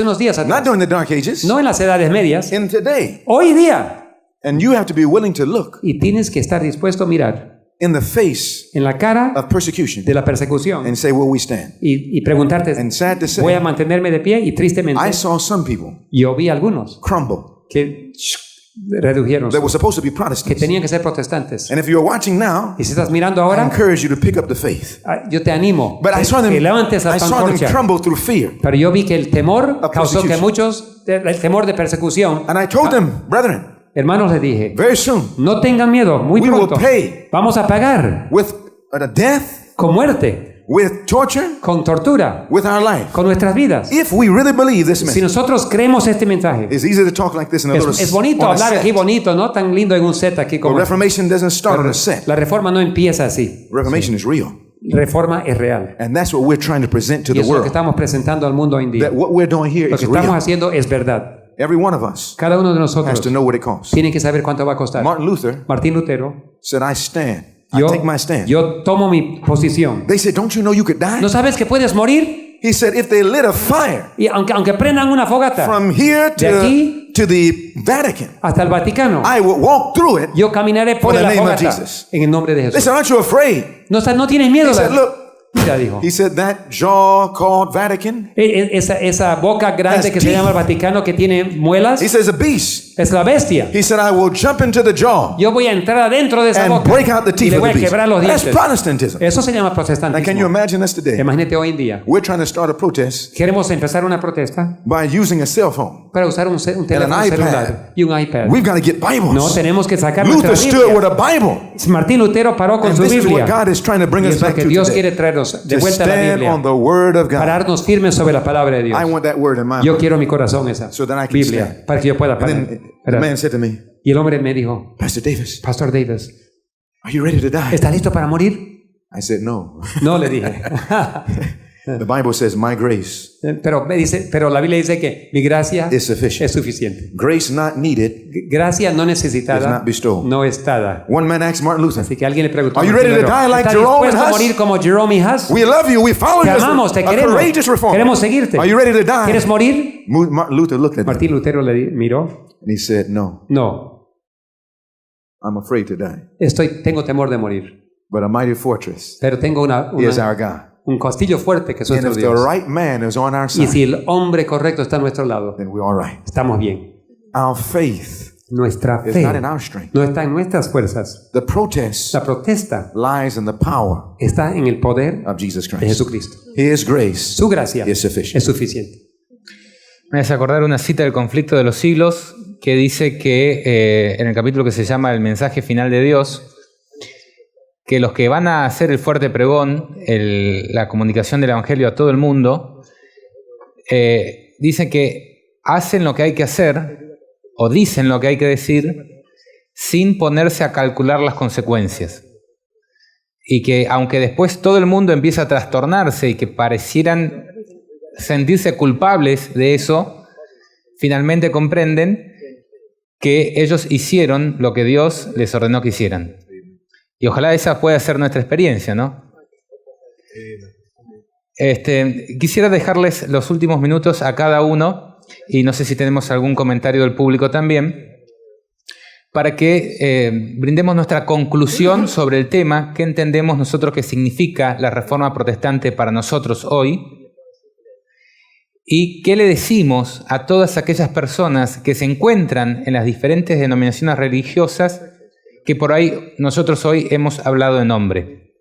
unos días Not atrás. during the Dark Ages, No en las edades medias. in today. Hoy día. And you have to be willing to look Y tienes que estar dispuesto a mirar in the face en la cara of persecution de la persecución and say, where we stand. y preguntarte, And sad to voy a say, mantenerme de pie y tristemente I saw some people yo vi algunos crumble que redujeron, that were supposed to be que Protestants. tenían que ser protestantes. And if you're watching now, Y si estás mirando I ahora, encourage you to pick up the faith. yo te animo But I saw que levantes la I saw them antorcha. crumble through fear. Pero yo vi que el temor Of causó que persecution. muchos, el temor de persecución, And I told them, brethren, hermanos les dije, very soon, no tengan miedo, muy we will pronto pay vamos a pagar with a death, con muerte, with torture, con tortura, with our life. con nuestras vidas. If we really believe this Si message, nosotros creemos este mensaje, it's easy to talk like this in a little es bonito on a hablar set. aquí bonito, ¿no? Tan lindo en un set aquí But como... Reformation doesn't start on a set. La reforma no empieza así. Reformation is real. Reforma es real. And that's what we're trying to present to Y the eso es lo que world. estamos presentando al mundo hoy en día. That what we're doing here Lo is que estamos real. haciendo es verdad. Every one of us Cada uno de has nosotros to know what it costs. tiene que saber cuánto va a costar. Martin Luther Martín Lutero, said, I stand. I take my stand. yo tomo mi posición. They said, don't you know you could die? ¿No sabes que puedes morir? He said, if they lit a fire Y aunque prendan una fogata from here de aquí to the Vatican, hasta el Vaticano, I will walk through it. yo caminaré por For the la name of fogata Jesus. en el nombre de They Jesús. said, aren't you afraid? No tienes miedo. He said, look, Mira, dijo. he said, that jaw called Vatican, Esa boca grande Has que se teeth. llama el Vaticano que tiene muelas, he says, a beast. es la bestia. He said, I will jump into the jaw Yo voy a entrar adentro de esa and boca break out the y teeth le of voy the a quebrar los beast. That's dientes. Protestantism. Eso se llama Now, can you protestantismo. imagine this today? Imagínate hoy en día. We're trying to start a protest Queremos empezar una protesta by using a cell phone. para usar un teléfono an iPad. celular y un iPad. We've got to get Bibles. No, tenemos que sacar Luther nuestra stood with Biblia. a Bible. Martín Lutero paró con And su this is Biblia. what God is trying to bring Y us es lo back que to Dios today. quiere traernos de To vuelta a la stand Biblia. on the Word of God. Pararnos firmes sobre la palabra de Dios. I want that word in my Yo heart. quiero mi corazón esa So that I can Biblia stand. para que yo pueda And parar. then the man said to me, Y el hombre me dijo, Pastor Davis, Pastor Davis, are you ready to die? ¿está listo para morir? I said, no. No, le dije. The Bible says, my grace Pero la Biblia dice que mi gracia is sufficient. es suficiente. Grace not needed Gracia no is necesitada not bestowed. no es dada. One man asked Martin Luther, Así que alguien le preguntó, Are you ready to die like ¿estás Jerome and dispuesto a Huss? morir como Jerome y Huss? we love you, we follow Te you as amamos, te a queremos, courageous reformer. queremos seguirte. Are you ready to die? ¿Quieres morir? Martin Luther looked at me Martín Lutero le miró. and he said, no, No, I'm afraid to die. tengo temor de morir. But a mighty fortress Pero tengo is our God. un castillo fuerte que es And nuestro if the Dios. right man is on our Y side, si el hombre correcto está a nuestro lado, then we're all right. estamos bien. Our faith Nuestra is fe not in our strength. no está en nuestras fuerzas. The protest La protesta lies in the power está en el poder of Jesus de Christ. Jesucristo. His grace Su gracia is sufficient. es suficiente. Me hace acordar una cita del conflicto de los siglos que dice que en el capítulo que se llama El mensaje final de Dios, que los que van a hacer el fuerte pregón, la comunicación del Evangelio a todo el mundo, dicen que hacen lo que hay que hacer o dicen lo que hay que decir sin ponerse a calcular las consecuencias. Y que aunque después todo el mundo empieza a trastornarse y que parecieran sentirse culpables de eso, finalmente comprenden que ellos hicieron lo que Dios les ordenó que hicieran. Y ojalá esa pueda ser nuestra experiencia, ¿no? Quisiera dejarles los últimos minutos a cada uno, y no sé si tenemos algún comentario del público también, para que brindemos nuestra conclusión sobre el tema, qué entendemos nosotros que significa la Reforma Protestante para nosotros hoy, y qué le decimos a todas aquellas personas que se encuentran en las diferentes denominaciones religiosas que por ahí nosotros hoy hemos hablado en nombre.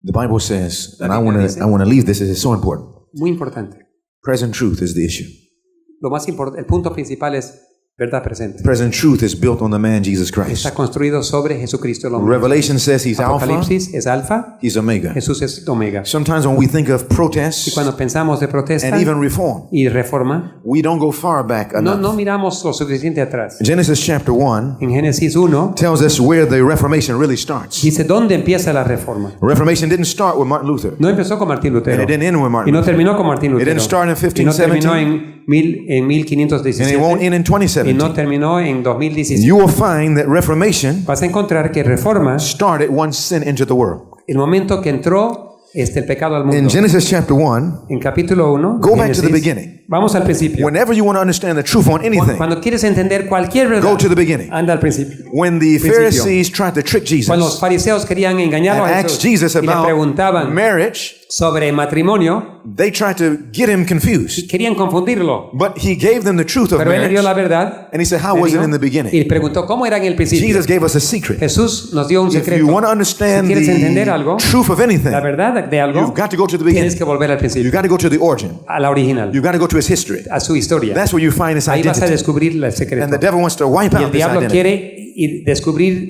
The Bible says, and I want to leave this, this is so important. Muy importante. Present truth is the issue. Lo más importante, el punto principal es verdad presente. Present truth is built on the man Jesus Christ. Está construido sobre Jesucristo el hombre. Revelation says he's Alpha, Apocalipsis es alfa, he's Omega. Jesús es omega. Sometimes when we think of Y protest cuando pensamos de protesta and even reform, y reforma, we don't go far back no enough. miramos lo suficiente atrás. Genesis chapter 1 En Génesis 1 tells us where the Reformation really starts. dice dónde empieza la reforma. Reformation didn't start with Martin Luther. No empezó con Martín And Lutero it didn't end with y Martin no Luther. terminó con Martín It Lutero didn't start in y no terminó 1517. en 1517 And it won't end in y no 2017. terminó en 2017. You will find that Reformation Vas a encontrar que reforma, started once sin entered the world. el momento que entró el pecado al In mundo. Genesis chapter 1, En capítulo 1, go back to the Génesis, beginning. vamos al principio. Whenever you want to understand the truth on anything, Cuando quieres entender cualquier verdad, go to the beginning. anda al principio. When the Principio. Pharisees tried to trick Cuando los Jesus fariseos querían engañarlo and a asked Jesús Jesus y le about preguntaban marriage, sobre matrimonio, they tried to get him confused. querían confundirlo. But he gave them the truth of Pero él le dio la marriage. verdad. And he said, How le was it dijo, in the beginning? Y preguntó cómo era en el principio. Jesus gave us a secret. Jesús nos dio un If secreto. you want to understand Si quieres entender the algo, truth of anything, la verdad de algo, you've got to go to the tienes beginning. que volver al You principio, got to go to the origin. a la original, You got to go to his history. a su historia. That's where you find his Ahí vas a identity. descubrir el secreto. And the devil wants to wipe Y el out this diablo identity. quiere descubrir,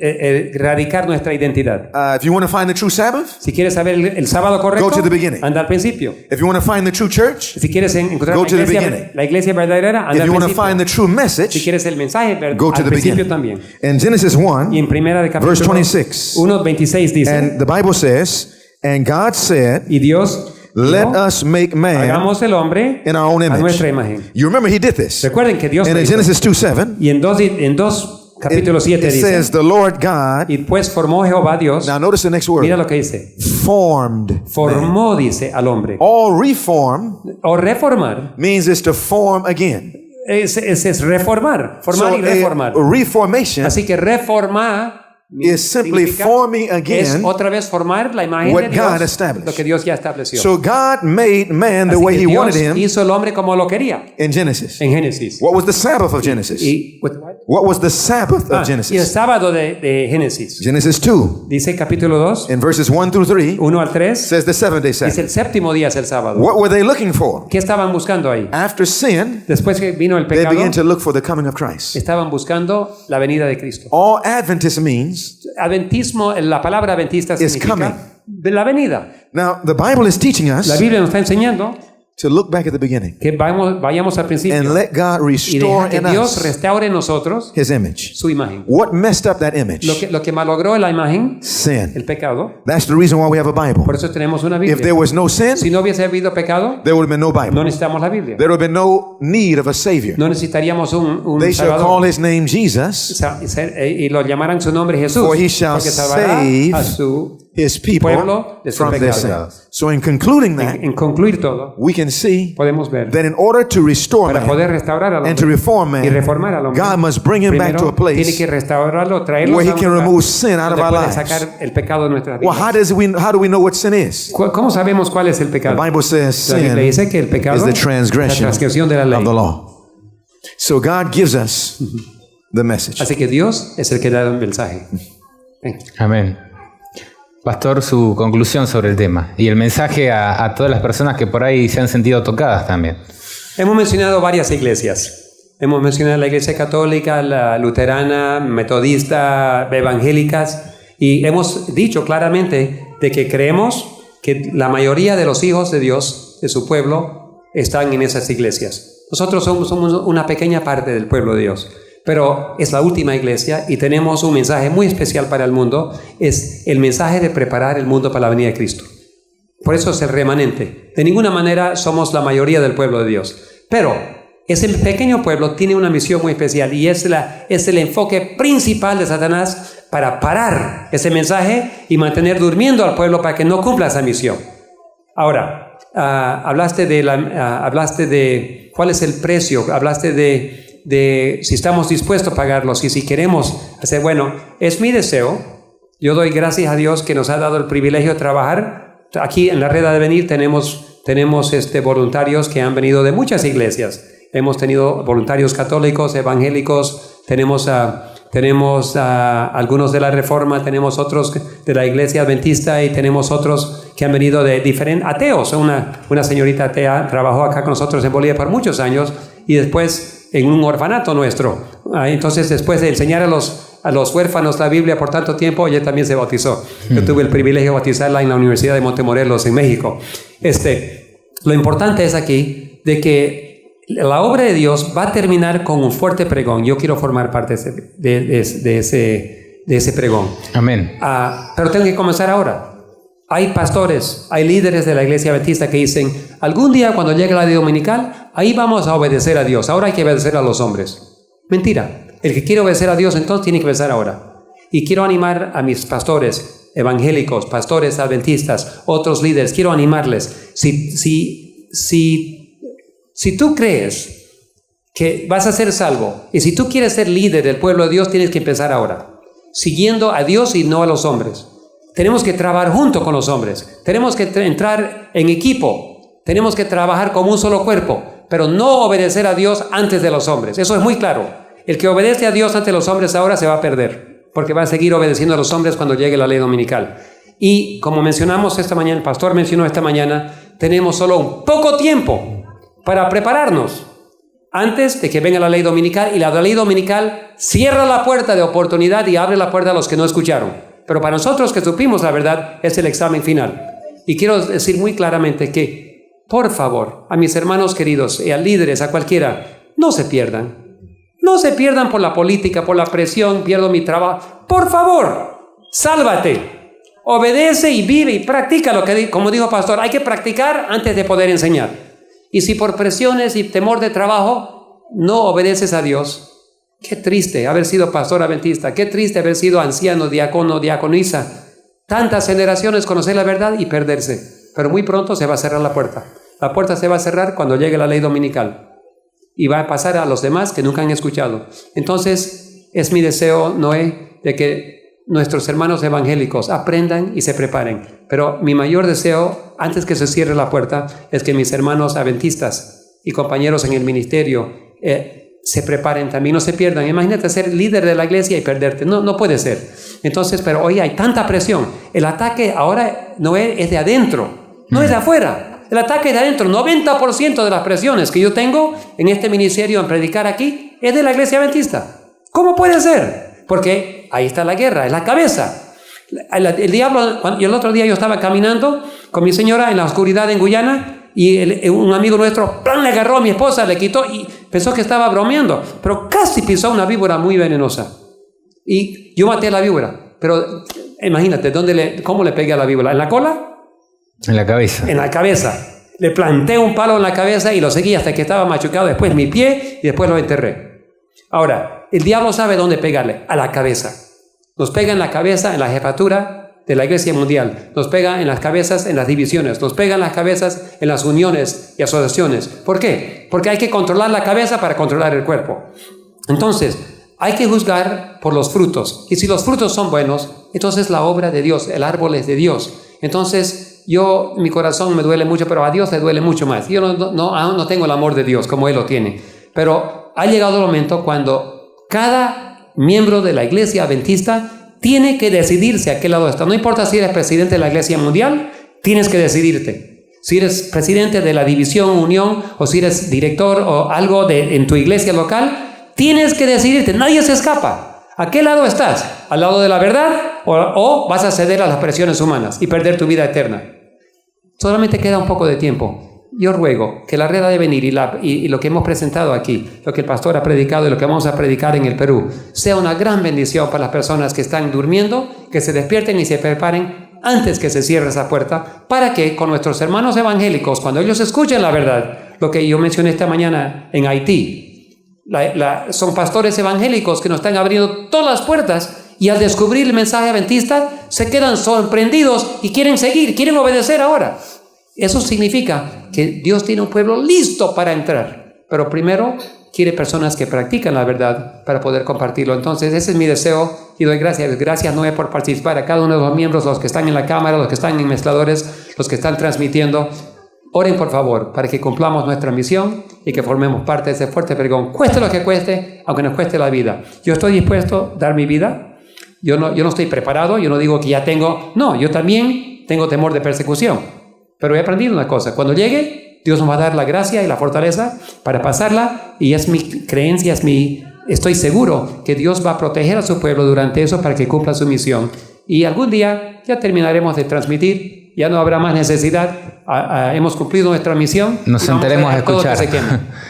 erradicar nuestra identidad. If you want to find the true Sabbath, Si quieres saber el sábado correcto, Go to the beginning. anda al principio. if you want to find the true church, Si quieres encontrar Go la to the iglesia, beginning. la iglesia verdadera, anda if al you want to principio. find the true Si message, quieres el mensaje go to al the principio beginning. también. In Genesis 1, Y en primera de verse capítulo 26, 1:26 dice, and the Bible says, And God said, y Dios Let dijo, us make man hagamos el hombre in our own a image. nuestra imagen. You remember he did this. Recuerden que Dios And lo in hizo. Genesis 2:7, Y en 2 capítulo 7 it dice, says, The Lord God, y pues formó Jehová Dios, now notice the next mira word, lo que dice, formed man. formó, dice, al hombre. All reform O reformar, means is to form again. es reformar, formar So y reformar. a reformation Así que reformar is simply significa- forming es again otra vez formar la imagen what de God Dios, established. lo que Dios ya estableció. So God made man the Así way que he Dios wanted him hizo el hombre como lo quería in Genesis. en Génesis. What was the Sabbath of Genesis? What was the Sabbath of Y el Genesis? sábado de Génesis. Genesis 2, Dice capítulo 2, in verses 1 through 3, 1 al 3, says the seventh day dice Sabbath. el séptimo día es el sábado. What were they looking for? ¿Qué estaban buscando ahí? After sin, Después que vino el they pecado, began to look for the coming of Christ. estaban buscando la venida de Cristo. All Adventist means, Adventismo, la palabra adventista Is significa la venida. now the Bible is teaching us La Biblia nos está enseñando to look back at the beginning que vayamos al principio and let God y restore dejar que in Dios us restaure en nosotros His image. su imagen. What messed up that image? Lo que malogró la imagen, Sin. el pecado. That's the reason why we have a Bible. Por eso tenemos una If there Biblia. was no sin, Si no hubiese habido pecado, there would have been no no Bible. necesitamos la Biblia. There would have been no need of a Savior. No necesitaríamos un They shall call Salvador. His name Jesus, Y lo llamarán su nombre Jesús, for He shall porque salvará save a su His people pueblo de sus from their pecados. sins. So in concluding that, En concluir todo, we can see podemos ver that in order to restore para poder man restaurar al and to hombre reform y man, reformar al hombre, God must bring him back to a primero tiene que place restaurarlo, traerlo where a He un can lugar remove sin out of donde our puede lives. sacar el pecado de nuestras Well, vidas. how do we know what sin is? ¿Cómo sabemos cuál es el The pecado? Bible says La Biblia sin dice que el pecado is the es la transgression transgresión de la ley. of the law. So God gives us the message. Así que Dios es el que da el mensaje. Amén. Pastor, su conclusión sobre el tema y el mensaje a todas las personas que por ahí se han sentido tocadas también. Hemos mencionado varias iglesias. Hemos mencionado la iglesia católica, la luterana, metodista, evangélicas, y hemos dicho claramente de que creemos que la mayoría de los hijos de Dios, de su pueblo, están en esas iglesias. Nosotros somos una pequeña parte del pueblo de Dios, pero es la última iglesia y tenemos un mensaje muy especial para el mundo. Es el mensaje de preparar el mundo para la venida de Cristo. Por eso es el remanente. De ninguna manera somos la mayoría del pueblo de Dios. Pero ese pequeño pueblo tiene una misión muy especial y es el enfoque principal de Satanás para parar ese mensaje y mantener durmiendo al pueblo para que no cumpla esa misión. Ahora, hablaste de cuál es el precio, hablaste de si estamos dispuestos a pagarlo, si queremos hacer, bueno, es mi deseo. Yo doy gracias a Dios que nos ha dado el privilegio de trabajar. Aquí en la Red de Venir tenemos voluntarios que han venido de muchas iglesias. Hemos tenido voluntarios católicos, evangélicos, tenemos algunos de la Reforma, tenemos otros de la Iglesia Adventista y tenemos otros que han venido de diferentes ateos. Una señorita atea trabajó acá con nosotros en Bolivia por muchos años y después en un orfanato nuestro. Entonces, después de enseñar a los huérfanos la Biblia por tanto tiempo, ella también se bautizó. Yo tuve el privilegio de bautizarla en la Universidad de Montemorelos, en México. Lo importante es aquí de que la obra de Dios va a terminar con un fuerte pregón. Yo quiero formar parte de ese pregón. Amén. Pero tengo que comenzar ahora. Hay pastores, hay líderes de la iglesia adventista que dicen, algún día cuando llegue la ley dominical, ahí vamos a obedecer a Dios. Ahora hay que obedecer a los hombres. Mentira. El que quiere obedecer a Dios entonces tiene que obedecer ahora. Y quiero animar a mis pastores evangélicos, pastores adventistas, otros líderes. Quiero animarles. Si tú crees que vas a ser salvo y si tú quieres ser líder del pueblo de Dios, tienes que empezar ahora, siguiendo a Dios y no a los hombres. Tenemos que trabajar junto con los hombres, tenemos que entrar en equipo, tenemos que trabajar como un solo cuerpo, pero no obedecer a Dios antes de los hombres. Eso es muy claro. El que obedece a Dios antes de los hombres ahora se va a perder, porque va a seguir obedeciendo a los hombres cuando llegue la ley dominical. Y como mencionamos esta mañana, el pastor mencionó esta mañana, tenemos solo un poco tiempo para prepararnos antes de que venga la ley dominical, y la ley dominical cierra la puerta de oportunidad y abre la puerta a los que no escucharon. Pero para nosotros que supimos la verdad es el examen final. Y quiero decir muy claramente que, por favor, a mis hermanos queridos y a líderes, a cualquiera, no se pierdan. No se pierdan por la política, por la presión, pierdo mi trabajo. Por favor, sálvate. Obedece y vive y practica lo que, como dijo el pastor, hay que practicar antes de poder enseñar. Y si por presiones y temor de trabajo no obedeces a Dios, qué triste haber sido pastor adventista, qué triste haber sido anciano, diácono, diaconisa. Tantas generaciones conocer la verdad y perderse. Pero muy pronto se va a cerrar la puerta. La puerta se va a cerrar cuando llegue la ley dominical. Y va a pasar a los demás que nunca han escuchado. Entonces, es mi deseo, Noé, de que nuestros hermanos evangélicos aprendan y se preparen. Pero mi mayor deseo, antes que se cierre la puerta, es que mis hermanos adventistas y compañeros en el ministerio se preparen también, no se pierdan. Imagínate ser líder de la iglesia y perderte. No puede ser. Entonces, pero hoy hay tanta presión. El ataque ahora no es de adentro, no es de afuera. El ataque es de adentro. 90% de las presiones que yo tengo en este ministerio, en predicar aquí, es de la iglesia adventista. ¿Cómo puede ser? Porque ahí está la guerra, es la cabeza. El diablo, y el otro día yo estaba caminando con mi señora en la oscuridad en Guyana y un amigo nuestro le agarró a mi esposa, le quitó y pensó que estaba bromeando, pero casi pisó una víbora muy venenosa. Y yo maté a la víbora, pero imagínate, ¿cómo le pegué a la víbora? ¿En la cola? En la cabeza. En la cabeza. Le planté un palo en la cabeza y lo seguí hasta que estaba machucado, después mi pie y después lo enterré. Ahora, el diablo sabe dónde pegarle, a la cabeza. Nos pega en la cabeza, en la jefatura de la Iglesia Mundial. Nos pega en las cabezas, en las divisiones. Nos pega en las cabezas, en las uniones y asociaciones. ¿Por qué? Porque hay que controlar la cabeza para controlar el cuerpo. Entonces, hay que juzgar por los frutos. Y si los frutos son buenos, entonces la obra de Dios, el árbol es de Dios. Entonces, mi corazón me duele mucho, pero a Dios le duele mucho más. Yo aún no tengo el amor de Dios como Él lo tiene. Pero ha llegado el momento cuando cada miembro de la Iglesia Adventista tiene que decidirse a qué lado está. No importa si eres presidente de la Iglesia Mundial, tienes que decidirte. Si eres presidente de la división, unión, o si eres director o algo en tu iglesia local, tienes que decidirte. Nadie se escapa. ¿A qué lado estás? ¿Al lado de la verdad o vas a ceder a las presiones humanas y perder tu vida eterna? Solamente queda un poco de tiempo. Yo ruego que la red ha de venir y lo que hemos presentado aquí, lo que el pastor ha predicado y lo que vamos a predicar en el Perú, sea una gran bendición para las personas que están durmiendo, que se despierten y se preparen antes que se cierre esa puerta, para que con nuestros hermanos evangélicos, cuando ellos escuchen la verdad, lo que yo mencioné esta mañana en Haití, son pastores evangélicos que nos están abriendo todas las puertas y al descubrir el mensaje adventista se quedan sorprendidos y quieren seguir, quieren obedecer ahora. Eso significa que Dios tiene un pueblo listo para entrar, pero primero quiere personas que practican la verdad para poder compartirlo. Entonces ese es mi deseo y doy gracias. Gracias, Noé, por participar, a cada uno de los miembros, los que están en la cámara, los que están en mezcladores, los que están transmitiendo. Oren por favor para que cumplamos nuestra misión y que formemos parte de ese fuerte pregón, cueste lo que cueste, aunque nos cueste la vida. Yo estoy dispuesto a dar mi vida. Yo no estoy preparado, yo no digo que ya tengo, no, yo también tengo temor de persecución. Pero he aprendido una cosa, cuando llegue, Dios nos va a dar la gracia y la fortaleza para pasarla, y es mi creencia, estoy seguro que Dios va a proteger a su pueblo durante eso para que cumpla su misión. Y algún día ya terminaremos de transmitir, ya no habrá más necesidad, hemos cumplido nuestra misión. Nos sentaremos a escuchar.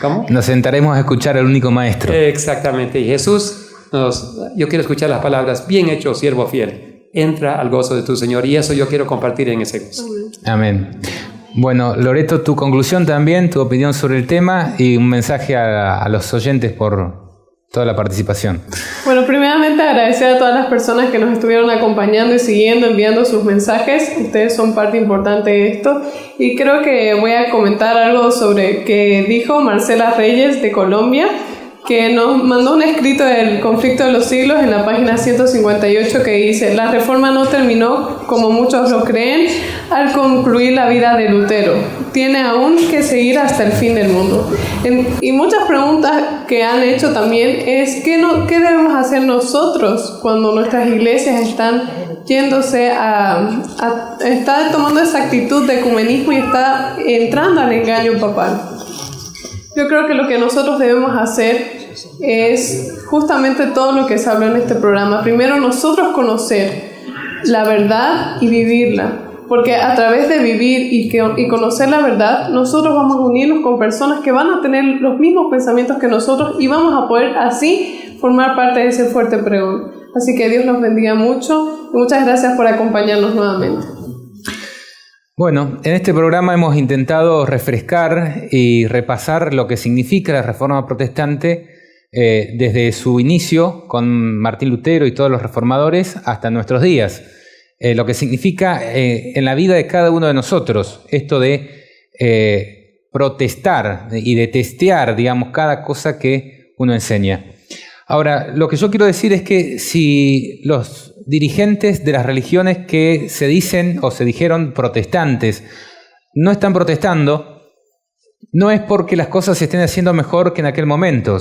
¿Cómo? Nos sentaremos a escuchar al único maestro. Exactamente, y Jesús, yo quiero escuchar las palabras, bien hecho, siervo fiel. Entra al gozo de tu Señor, y eso yo quiero compartir en ese gozo. Amén. Bueno, Loreto, tu conclusión también, tu opinión sobre el tema y un mensaje a los oyentes por toda la participación. Bueno, primeramente agradecer a todas las personas que nos estuvieron acompañando y siguiendo, enviando sus mensajes. Ustedes son parte importante de esto. Y creo que voy a comentar algo sobre que dijo Marcela Reyes de Colombia, que nos mandó un escrito del conflicto de los siglos en la página 158 que dice: la reforma no terminó como muchos lo creen al concluir la vida de Lutero, tiene aún que seguir hasta el fin del mundo. Y muchas preguntas que han hecho también es ¿qué debemos hacer nosotros cuando nuestras iglesias están yéndose está tomando esa actitud de ecumenismo y está entrando al engaño papal? Yo creo que lo que nosotros debemos hacer es justamente todo lo que se habló en este programa. Primero, nosotros conocer la verdad y vivirla. Porque a través de vivir y conocer la verdad, nosotros vamos a unirnos con personas que van a tener los mismos pensamientos que nosotros y vamos a poder así formar parte de ese fuerte pregón. Así que Dios los bendiga mucho y muchas gracias por acompañarnos nuevamente. Bueno, en este programa hemos intentado refrescar y repasar lo que significa la Reforma Protestante desde su inicio con Martín Lutero y todos los reformadores hasta nuestros días. Lo que significa en la vida de cada uno de nosotros, esto de protestar y de testear, digamos, cada cosa que uno enseña. Ahora, lo que yo quiero decir es que si los dirigentes de las religiones que se dicen o se dijeron protestantes no están protestando, no es porque las cosas se estén haciendo mejor que en aquel momento.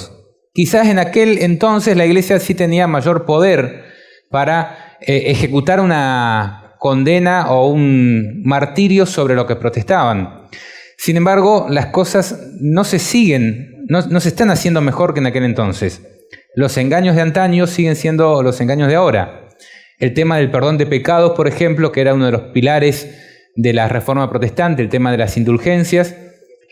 Quizás en aquel entonces la iglesia sí tenía mayor poder para ejecutar una condena o un martirio sobre lo que protestaban. Sin embargo, las cosas no se están haciendo mejor que en aquel entonces. Los engaños de antaño siguen siendo los engaños de ahora. El tema del perdón de pecados, por ejemplo, que era uno de los pilares de la Reforma Protestante, el tema de las indulgencias,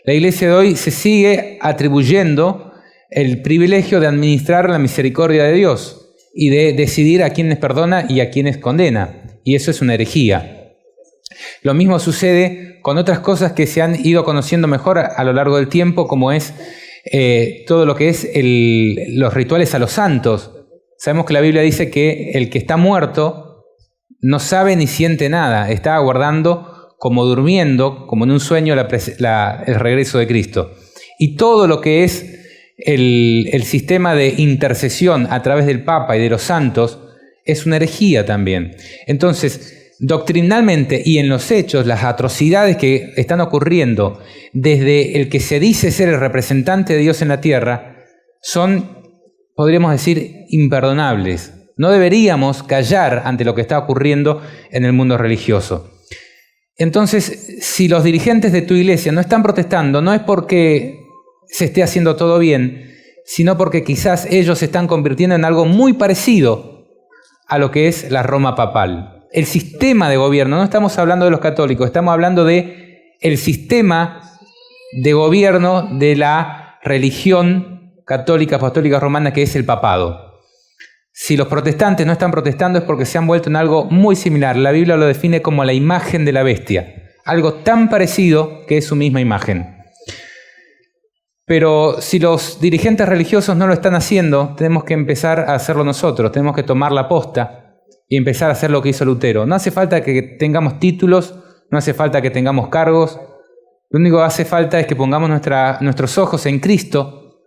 la Iglesia de hoy se sigue atribuyendo el privilegio de administrar la misericordia de Dios y de decidir a quienes perdona y a quienes condena. Y eso es una herejía. Lo mismo sucede con otras cosas que se han ido conociendo mejor a lo largo del tiempo, como es todo lo que es los rituales a los santos. Sabemos que la Biblia dice que el que está muerto no sabe ni siente nada, está aguardando como durmiendo, como en un sueño, el regreso de Cristo. Y todo lo que es el sistema de intercesión a través del Papa y de los santos es una herejía también. Entonces, doctrinalmente y en los hechos, las atrocidades que están ocurriendo desde el que se dice ser el representante de Dios en la tierra son, podríamos decir, imperdonables. No deberíamos callar ante lo que está ocurriendo en el mundo religioso. Entonces, si los dirigentes de tu iglesia no están protestando, no es porque se esté haciendo todo bien, sino porque quizás ellos se están convirtiendo en algo muy parecido a lo que es la Roma papal. El sistema de gobierno, no estamos hablando de los católicos, estamos hablando de el sistema de gobierno de la religión católica, apostólica romana, que es el papado. Si los protestantes no están protestando es porque se han vuelto en algo muy similar. La Biblia lo define como la imagen de la bestia, algo tan parecido que es su misma imagen. Pero si los dirigentes religiosos no lo están haciendo, tenemos que empezar a hacerlo nosotros, tenemos que tomar la posta y empezar a hacer lo que hizo Lutero. No hace falta que tengamos títulos, no hace falta que tengamos cargos, lo único que hace falta es que pongamos nuestros ojos en Cristo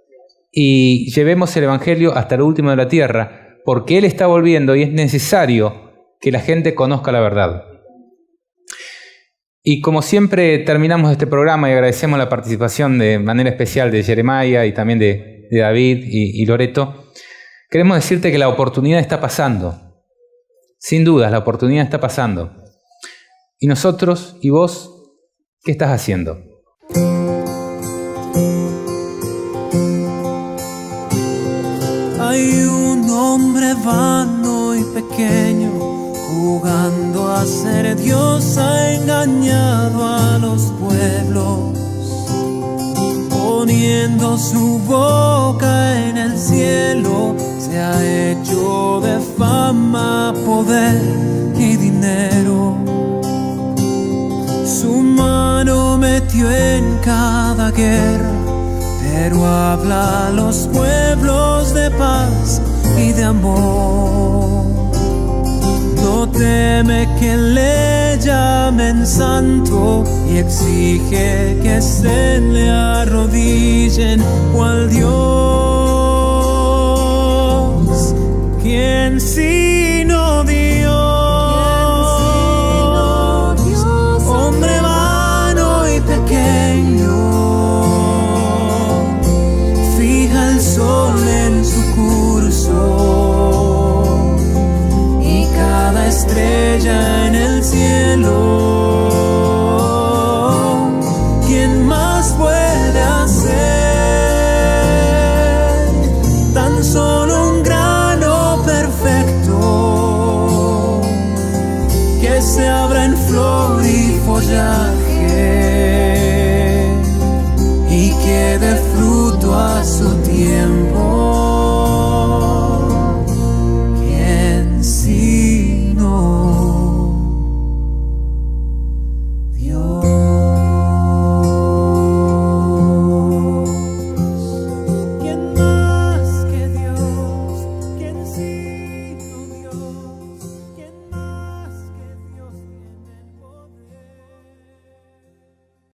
y llevemos el Evangelio hasta lo último de la tierra, porque Él está volviendo y es necesario que la gente conozca la verdad. Y como siempre terminamos este programa y agradecemos la participación de manera especial de Jeremiah y también de David y Loreto, queremos decirte que la oportunidad está pasando. Sin dudas, la oportunidad está pasando. Y nosotros y vos, ¿qué estás haciendo? Hay un hombre vano y pequeño, jugando a ser Dios, ha engañado a los pueblos, poniendo su boca en el cielo, se ha hecho de fama, poder y dinero. Su mano metió en cada guerra, pero habla a los pueblos de paz y de amor. No teme que le llamen santo y exige que se le arrodillen cual Dios. ¿Quién sino Dios? Hombre vano y pequeño, fija el sol en su curso, estrella en el cielo.